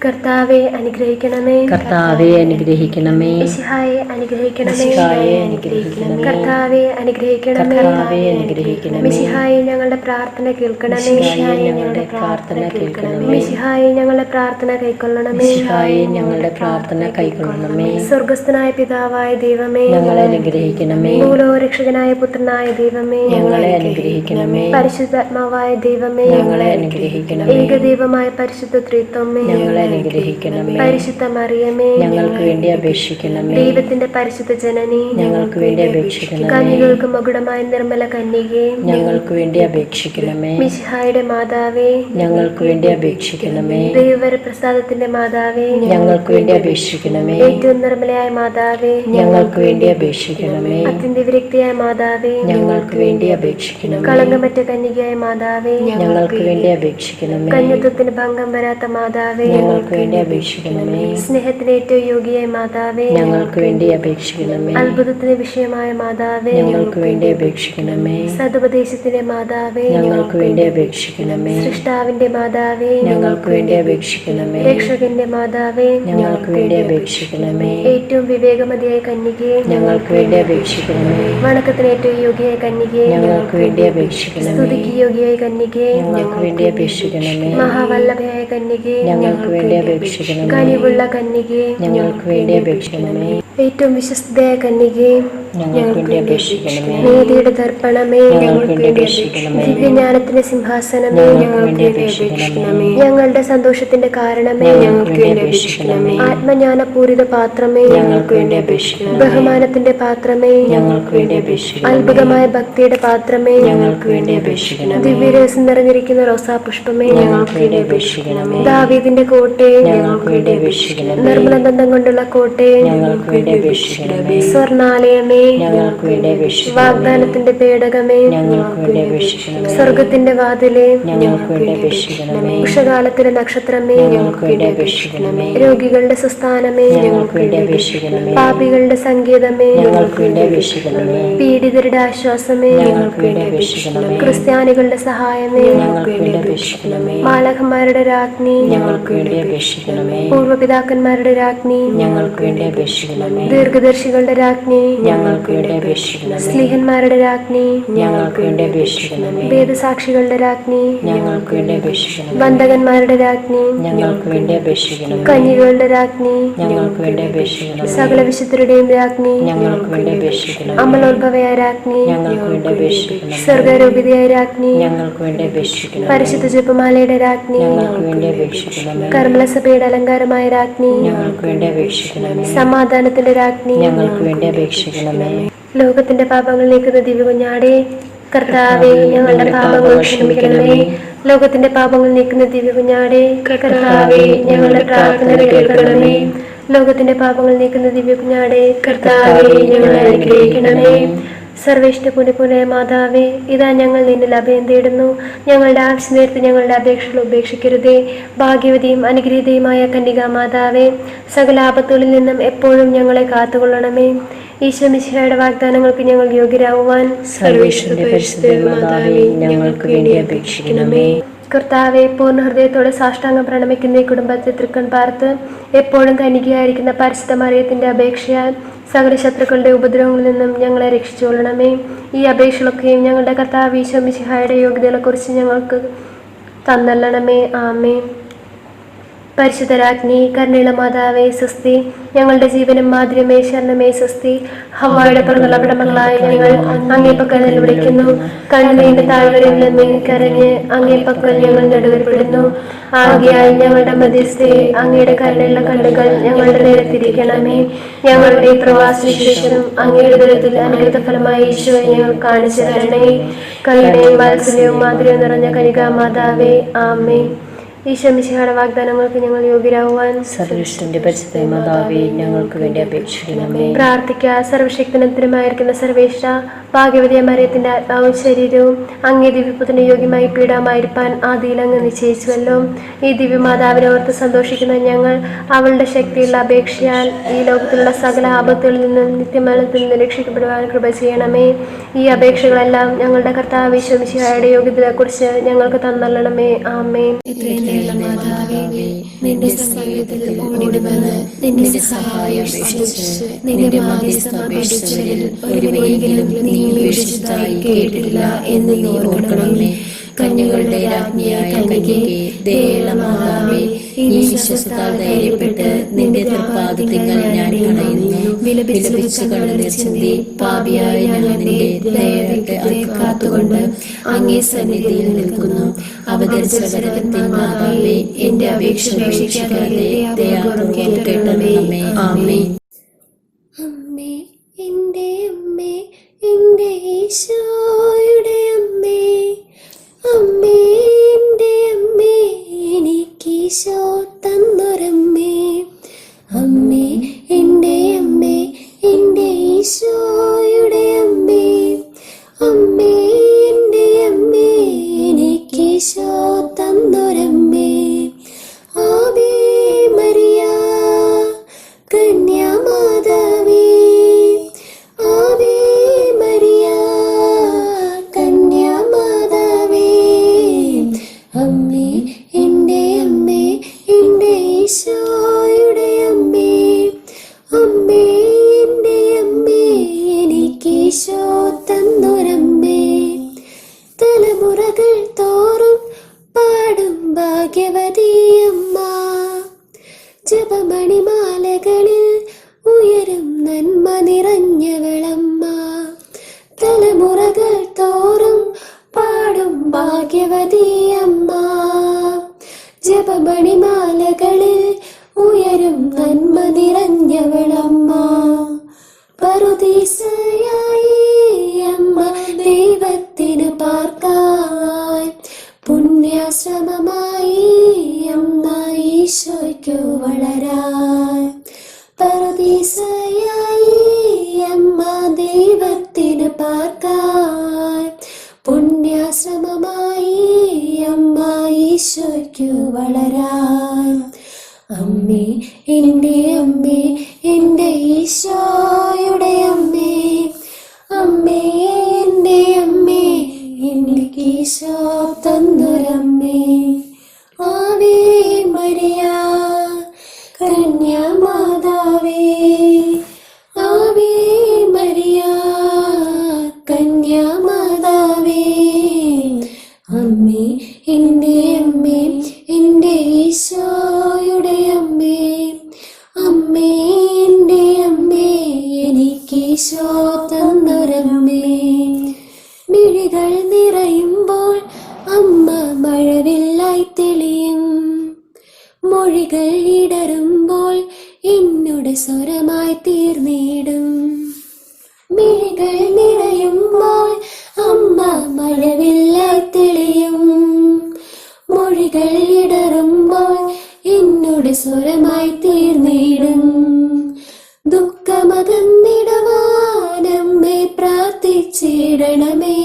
കർത്താവെ അനുഗ്രഹിക്കണമേ. കർത്താവെ അനുഗ്രഹിക്കണമേ. മിശിഹായെ അനുഗ്രഹിക്കണമേ. മിശിഹായെ അനുഗ്രഹിക്കണമേ. കർത്താവെ അനുഗ്രഹിക്കണമേ. കർത്താവെ അനുഗ്രഹിക്കണമേ. മിശിഹായെ ഞങ്ങളുടെ പ്രാർത്ഥന കേൾക്കണമേ. മിശിഹായെ ഞങ്ങളുടെ പ്രാർത്ഥന കേൾക്കണമേ. മിശിഹായെ ഞങ്ങളുടെ പ്രാർത്ഥന കൈക്കൊള്ളണമേ. മിശിഹായെ ഞങ്ങളുടെ പ്രാർത്ഥന കൈക്കൊള്ളണമേ. സ്വർഗ്ഗസ്ഥനായ പിതാവായ ദൈവമേ, ഞങ്ങളെ അനുഗ്രഹിക്കണമേ. മൂലരക്ഷകനായ പുത്രനായ ദൈവമേ, ഞങ്ങളെ അനുഗ്രഹിക്കണമേ. പരിശുദ്ധാത്മാവായ ദൈവമേ, ഞങ്ങളെ അനുഗ്രഹിക്കണമേ. ഏകദൈവമായ പരിശുദ്ധ ത്രിത്വമേ, ഞങ്ങളെ അനുഗ്രഹിക്കണമേ. പരിശുദ്ധ മറിയമേ, ഞങ്ങൾക്ക് വേണ്ടി അപേക്ഷിക്കണമേ. ദൈവത്തിന്റെ പരിശുദ്ധ ജനനി, ഞങ്ങൾക്ക് വേണ്ടി അപേക്ഷിക്കണമേ. കന്യകൾക്ക് മകുടമായ നിർമ്മല കന്യകേ, ഞങ്ങൾക്ക് വേണ്ടി അപേക്ഷിക്കണമേ. മിശിഹായുടെ മാതാവേ, ഞങ്ങൾക്ക് വേണ്ടി അപേക്ഷിക്കണമേ. ദൈവവര പ്രസാദത്തിന്റെ മാതാവേ, ഞങ്ങൾക്ക് വേണ്ടി അപേക്ഷിക്കണമേ. ഏറ്റവും നിർമ്മലയായ മാതാവേ, ഞങ്ങൾക്ക് വേണ്ടി അപേക്ഷിക്കണമേ. അത്യന്ത വിരക്തിയായ മാതാവേ, ഞങ്ങൾക്ക് വേണ്ടി അപേക്ഷിക്കണമേ. കളങ്കമറ്റ കന്യകയായ മാതാവേ, ഞങ്ങൾക്ക് വേണ്ടി അപേക്ഷിക്കണമേ. കന്യത്വത്തിന് ഭംഗം വരാത്ത മാതാവേ, ഞങ്ങൾക്ക് വേണ്ടി അപേക്ഷിക്കണമേ. സ്നേഹത്തിന് ഏറ്റവും യോഗ്യയായ മാതാവേ, ഞങ്ങൾക്ക് വേണ്ടി അപേക്ഷിക്കണമേ. അത്ഭുതത്തിന് വിഷയമായ മാതാവേ, ഞങ്ങൾക്ക് വേണ്ടി അപേക്ഷിക്കണമേ. സതുപദേശത്തിന്റെ മാതാവേ, ഞങ്ങൾക്ക് വേണ്ടി അപേക്ഷിക്കണമേ. സൃഷ്ടാവിന്റെ മാതാവേ, ഞങ്ങൾക്ക് വേണ്ടി അപേക്ഷിക്കണമേ. രക്ഷകന്റെ മാതാവേ, ഞങ്ങൾക്ക് വേണ്ടി അപേക്ഷിക്കണമേ. ഏറ്റവും വിവേകമതിയായ കന്യകേ, ഞങ്ങൾക്ക് വേണ്ടി അപേക്ഷിക്കണമേ. വണക്കത്തിന് ഏറ്റവും യോഗ്യയായ കന്യകേ, ഞങ്ങൾക്ക് വേണ്ടി അപേക്ഷിക്കണമേ. സ്തുതിക്ക് യോഗ്യയായ കന്യകേ, ഞങ്ങൾക്ക് വേണ്ടി അപേക്ഷിക്കണമേ. മഹാവല്ലഭയായ കന്യകേ, ഞങ്ങൾക്ക് വേണ്ടി അപേക്ഷിക്കണമേ. കനിവുള്ള കന്യകേ, ഞങ്ങൾക്ക് വേണ്ടി അപേക്ഷിക്കണമേ. ഏറ്റവും വിശ്വസ്തയായ കന്യകേ, ഞങ്ങൾക്ക് വേണ്ടി അപേക്ഷിക്കണമേ. നീതിയുടെ ദർപ്പണമേ, ഞങ്ങൾക്ക് വേണ്ടി അപേക്ഷിക്കണമേ. ദിവ്യജ്ഞാനത്തിന്റെ സിംഹാസനമേ, ഞങ്ങൾക്ക് വേണ്ടി അപേക്ഷിക്കണമേ. ഞങ്ങളുടെ സന്തോഷത്തിന്റെ കാരണമേ, ഞങ്ങൾക്ക് വേണ്ടി അപേക്ഷിക്കണമേ. ആത്മജ്ഞാനപൂരിത പാത്രമേ, ഞങ്ങൾക്ക് വേണ്ടി അപേക്ഷിക്കണമേ. ബഹുമാനത്തിന്റെ പാത്രമേ, ഞങ്ങൾക്ക് വേണ്ടി അപേക്ഷിക്കണമേ. അത്ഭുതമായ ഭക്തിയുടെ പാത്രമേ, ഞങ്ങൾക്ക് വേണ്ടി അപേക്ഷിക്കണമേ. ദിവ്യരസം നിറഞ്ഞിരിക്കുന്ന റോസാ പുഷ്പമേ, ഞങ്ങൾക്ക് വേണ്ടി അപേക്ഷിക്കണമേ. ദാവീദിന്റെ കോട്ട കോട്ടെ, ഞങ്ങൾക്ക് വേണ്ടി അപേക്ഷിക്കണമേ. നിർമ്മല ബന്ധം കൊണ്ടുള്ള കോട്ടെ, ഞങ്ങൾക്ക് വേണ്ടി അപേക്ഷിക്കണമേ. സ്വർണാലയമേ, ഞങ്ങൾക്ക് വേണ്ടി അപേക്ഷിക്കണമേ. വാഗ്ദാനത്തിന്റെ പേടകമേ, ഞങ്ങൾക്ക് വേണ്ടി അപേക്ഷിക്കണമേ. സ്വർഗത്തിന്റെ വാതിലേ, ഞങ്ങൾക്ക് വേണ്ടി അപേക്ഷിക്കണമേ. ഉഷകാലത്തിലെ നക്ഷത്രമേ, ഞങ്ങൾക്ക് വേണ്ടി അപേക്ഷിക്കണമേ. രോഗികളുടെ സുസ്ഥാനമേ, ഞങ്ങൾക്ക് വേണ്ടി അപേക്ഷിക്കണമേ. പാപികളുടെ സംഗീതമേ, ഞങ്ങൾക്ക് വേണ്ടി അപേക്ഷിക്കണമേ. പീഡിതരുടെ ആശ്വാസമേ, ഞങ്ങൾക്ക് വേണ്ടി അപേക്ഷിക്കണമേ. ക്രിസ്ത്യാനികളുടെ സഹായമേ, ഞങ്ങൾക്ക് വേണ്ടി അപേക്ഷിക്കണമേ. മാലാഖമാരുടെ രാജ്ഞി, ഞങ്ങൾക്ക് വേണ്ടി അപേക്ഷിക്കണമേ. പൂർവ്വപിതാക്കന്മാരുടെ രാജ്ഞി, ഞങ്ങൾക്ക് വേണ്ടി അപേക്ഷിക്കണമേ. ദീർഘദർശികളുടെ രാജ്ഞി, ഞങ്ങൾക്ക് വേണ്ടി അപേക്ഷിക്കണമേ. സ്ലീഹന്മാരുടെ രാജ്ഞി, ഞങ്ങൾക്ക് വേണ്ടി അപേക്ഷിക്കണമേ. വേദസാക്ഷികളുടെ രാജ്ഞി, ഞങ്ങൾക്ക് വേണ്ടി അപേക്ഷിക്കണമേ. ബന്ധകന്മാരുടെ രാജ്ഞി, ഞങ്ങൾക്ക് വേണ്ടി അപേക്ഷിക്കണമേ. കന്യകളുടെ രാജ്ഞി, ഞങ്ങൾക്ക് വേണ്ടി അപേക്ഷിക്കണമേ. സകല വിശുദ്ധരുടെയും രാജ്ഞി, ഞങ്ങൾക്ക് വേണ്ടി അപേക്ഷിക്കണമേ. അമലോത്ഭവയായ രാജ്ഞി, ഞങ്ങൾക്ക് വേണ്ടി അപേക്ഷിക്കണമേ. സ്വർഗാരൂപിതയായ രാജ്ഞി, ഞങ്ങൾക്ക് വേണ്ടി അപേക്ഷിക്കണമേ. പരിശുദ്ധ ജപമാലയുടെ രാജ്ഞി, ഞങ്ങൾക്ക് വേണ്ടി അപേക്ഷിക്കണമേ. കർമ്മലസഭയുടെ അലങ്കാരമായ രാജ്ഞി, ഞങ്ങൾക്ക് വേണ്ടി അപേക്ഷിക്കണമേ. സമാധാനത്തിന്റെ രാജ്ഞി, ഞങ്ങൾക്ക് വേണ്ടി അപേക്ഷിക്കണമേ. ലോകത്തിന്റെ പാപങ്ങൾ നീക്കുന്ന ദിവ്യകുഞ്ഞാടേ, കർത്താവേ ഞങ്ങളുടെ പാപങ്ങൾ ക്ഷമിക്കണമേ. ലോകത്തിന്റെ പാപങ്ങൾ നീക്കുന്ന ദിവ്യകുഞ്ഞാടേ, കർത്താവേ ഞങ്ങളുടെ പ്രാർത്ഥന കേൾക്കണമേ. ലോകത്തിന്റെ പാപങ്ങൾ നീക്കുന്ന ദിവ്യകുഞ്ഞാടേ, കർത്താവേ ഞങ്ങളെ അനുഗ്രഹിക്കണമേ. സർവേഷ്ട പുണ്യപൂർണ്ണ മാതാവേ, ഇതാ ഞങ്ങൾ നിന്നിൽ അഭയം തേടുന്നു. ഞങ്ങളുടെ ആവശ്യ നേരത്ത് ഞങ്ങളുടെ അപേക്ഷകൾ ഉപേക്ഷിക്കരുതേ. ഭാഗ്യവതിയും അനുഗ്രഹീതയുമായ കന്യകാ മാതാവേ, സകല ആപത്തുകളിൽ നിന്നും എപ്പോഴും ഞങ്ങളെ കാത്തുകൊള്ളണമേ. ഈശോ മിശിഹായുടെ വാഗ്ദാനങ്ങൾക്ക് ഞങ്ങൾ യോഗ്യരാകുവാൻ സർവേശ്വരന്റെ പരിശുദ്ധ മാതാവേ, ഞങ്ങൾക്ക് വേണ്ടി അപേക്ഷിക്കണമേ. കർത്താവെ, പൂർണ്ണ ഹൃദയത്തോടെ സാഷ്ടാംഗം പ്രണമിക്കുന്ന ഈ കുടുംബത്തെ തൃക്കൺ പാർത്ത് എപ്പോഴും കനികയായിരിക്കുന്ന പരിശുദ്ധ മറിയത്തിന്റെ അപേക്ഷയാൽ സകല ശത്രുക്കളുടെ ഉപദ്രവങ്ങളിൽ നിന്നും ഞങ്ങളെ രക്ഷിച്ചുകൊള്ളണമേ. ഈ അപേക്ഷകളൊക്കെയും ഞങ്ങളുടെ കർത്താവ് ഈശോ മിശിഹായുടെ യോഗ്യതകളെക്കുറിച്ച് ഞങ്ങൾക്ക് തന്നല്ലണമേ. ആമേൻ. പരിശുദ്ധ രാജ്ഞി, കരുണയുള്ള മാതാവേ സ്വസ്തി. ഞങ്ങളുടെ ജീവനും മാധുര്യമേ ശരണമേ സ്വസ്തി. ഹവ്വായുടെ പ്രബലപടമകളായ ഞങ്ങൾ അങ്ങേ പക്കൽ വിളിക്കുന്നു. കണ്ണുനീന്റെ താഴ്വരയിൽ നിന്ന് കരഞ്ഞ് അങ്ങേ പക്കൽ ഞങ്ങൾ നെടുവേർപ്പെടുന്നു. ആകയാൽ ഞങ്ങളുടെ മധ്യസ്ഥയെ അങ്ങയുടെ കരുണയുള്ള കണ്ണുകൾ ഞങ്ങളുടെ നേരെ തിരിക്കണമേ. ഞങ്ങളുടെ പ്രവാസവിശേഷനും അങ്ങയുടെ ദുരിതത്തിൽ അനുഗ്രഹ ഫലമായി ഈശോയെ ഞങ്ങൾ കാണിച്ചു തരണേ. കരുണയും വാത്സല്യവും മാധുര്യവും നിറഞ്ഞ കനികാ മാതാവേ, ആമേൻ. ഈശോ മിശിഹായുടെ വാഗ്ദാനങ്ങൾക്ക് ഞങ്ങൾ യോഗ്യരാകുവാൻ സർവേശ്വരന്റെ പരിശുദ്ധ മാതാവേ, ഞങ്ങൾക്ക് വേണ്ടി അപേക്ഷിക്കണമേ. പ്രാർത്ഥിക്കുക. സർവശക്തനത്തിനുമായിരിക്കുന്ന സർവേശ്വര, ഭാഗ്യവതിയ മറിയത്തിന്റെ ആത്മാവും ശരീരവും അങ്ങേ ദിവ്യപുത്രന് യോഗ്യമായി പീഡാമായിരിക്കാൻ ആദിയിൽ അങ്ങ് നിശ്ചയിച്ചുവല്ലോ. ഈ ദിവ്യമാതാവിനെ ഓർത്ത് സന്തോഷിക്കുന്ന ഞങ്ങൾ അവളുടെ ശക്തിയുള്ള അപേക്ഷയാൽ ഈ ലോകത്തിലുള്ള സകല ആപത്തുകളിൽ നിന്നും നിത്യമരണത്തിൽ നിന്ന് രക്ഷിക്കപ്പെടുവാൻ കൃപ ചെയ്യണമേ. ഈ അപേക്ഷകളെല്ലാം ഞങ്ങളുടെ കർത്താവ് ഈശോ മിശിഹായുടെ യോഗ്യതയെക്കുറിച്ച് ഞങ്ങൾക്ക് തന്നള്ളണമേ. ആമേൻ. മാതാവേ, നിന്റെ സങ്കേതത്തിൽ ഓടിവന്ന് നിന്റെ സഹായം അപേക്ഷിച്ച് നിന്റെ മാധ്യസ്ഥം അപേക്ഷിച്ചവരിൽ ഒരുവനെങ്കിലും നീ ഉപേക്ഷിച്ചതായി കേട്ടിട്ടില്ല എന്ന് നീ ഓർക്കണമേ. കന്യകളുടെ രാജ്ഞിയായ കന്യകേ, ദയയുള്ള മാതാവേ, ഈ വിശ്വസത്താൽ ധൈര്യപ്പെട്ട് നിന്റെ തൃപ്പാദത്തിങ്കൽ ഞാൻ അണയുന്നു. വിലപിച്ച് കണ്ണുനീർ ചിന്തി പാപിയായ ഞങ്ങൾ നിന്റെ ദയയെ കാത്തുകൊണ്ട് അങ്ങേ സന്നിധിയിൽ നിൽക്കുന്നു. അവതരിച്ച വരവത്തിൻ മാതാവേ, എന്റെ അപേക്ഷ ഉപേക്ഷിക്കാതെ ദയാപൂർവ്വം കേൾക്കണമേ. ആമേൻ. അമ്മേ, എൻ്റെ അമ്മേ, എൻ്റെ ഈശോയുടെ അമ്മേ, അമ്മേ എൻ്റെ അമ്മേ, എനിക്കീശോ തന്നൊരമ്മേ. അമ്മേ എൻ്റെ അമ്മേ, എൻ്റെ ഈശോയുടെ അമ്മേ, അമ്മേ എൻ്റെ അമ്മേ, എനിക്കീശോ തന്നൊരമ്മേ. ആവേ മരിയ കന്യാമാതാവേ, ആവേ മരിയ ഈശോയായി അമ്മ ദൈവത്തിന് പാർക്കാൻ, പുണ്യാശ്രമമായി അമ്മ ഈശോയ്ക്കു വളരാൻ. അമ്മേ എൻ്റെ അമ്മേ, എൻ്റെ ഈശോയുടെ അമ്മേ, അമ്മേ എൻ്റെ അമ്മേ, എനിക്ക് ഈശോ തന്നൊരമ്മേ. ആവേ മരിയ കന്യാമാതാവേ, ആവേ മരിയ കന്യാമാതാവേ. അമ്മേ എൻ്റെ അമ്മേ, എൻ്റെ ഈശോയുടെ അമ്മേ, അമ്മേ എൻ്റെ അമ്മേ, എനിക്ക് ഈശോ തന്നൊരമ്മേ. മിഴികൾ നിറയുമ്പോൾ അമ്മ മഴവില്ലായി തെളിയും, മൊഴികൾ ഇടറുമ്പോൾ എന്നോട് സ്വരമായി തീർന്നിടും. മിഴികൾ നിറയുമ്പോൾ അമ്മ മഴവില്ലായി തെളിയും, മൊഴികൾ ഇടറുമ്പോൾ എന്നോട് സ്വരമായി തീർന്നിടും. ദുഃഖമകന്നിടവാനമ്മേ പ്രാർത്ഥിച്ചിടണമേ,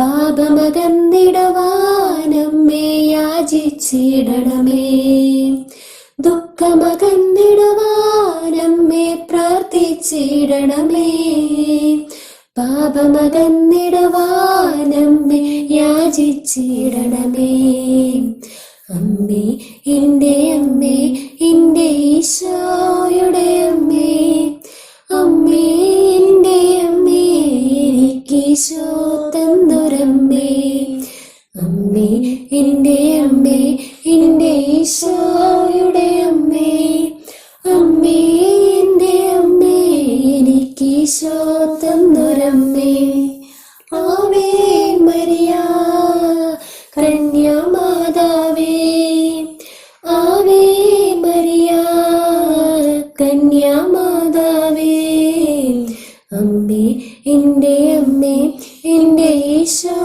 പാപമകന്നിടവാനമ്മേ യാചിച്ചിടണമേ. ദുഃഖമകന്നിടവാനമ്മേ പ്രാർത്ഥിച്ചിടണമേ, പാപമകന്നിടവാനമ്മേ യാചിച്ചിടണമേ. അമ്മേ എൻ്റെ അമ്മേ, എൻ്റെ ഈശോയുടെ അമ്മേ, അമ്മേ എൻ്റെ അമ്മേ, എനിക്ക് ഈശോ തന്നൊരമ്മേ. അമ്മേ എൻ്റെ അമ്മേ, എൻ്റെ ഈശോയുടെ അമ്മേ, അമ്മേ എൻ്റെ അമ്മേ, എനിക്ക് ഈശോ തന്നൊരമ്മേ. ആവേ മരിയ കന്യാമാതാവേ, ആവേ മരിയ കന്യാമാതാവേ. അമ്മേ എൻ്റെ അമ്മേ, എൻ്റെ ഈശോ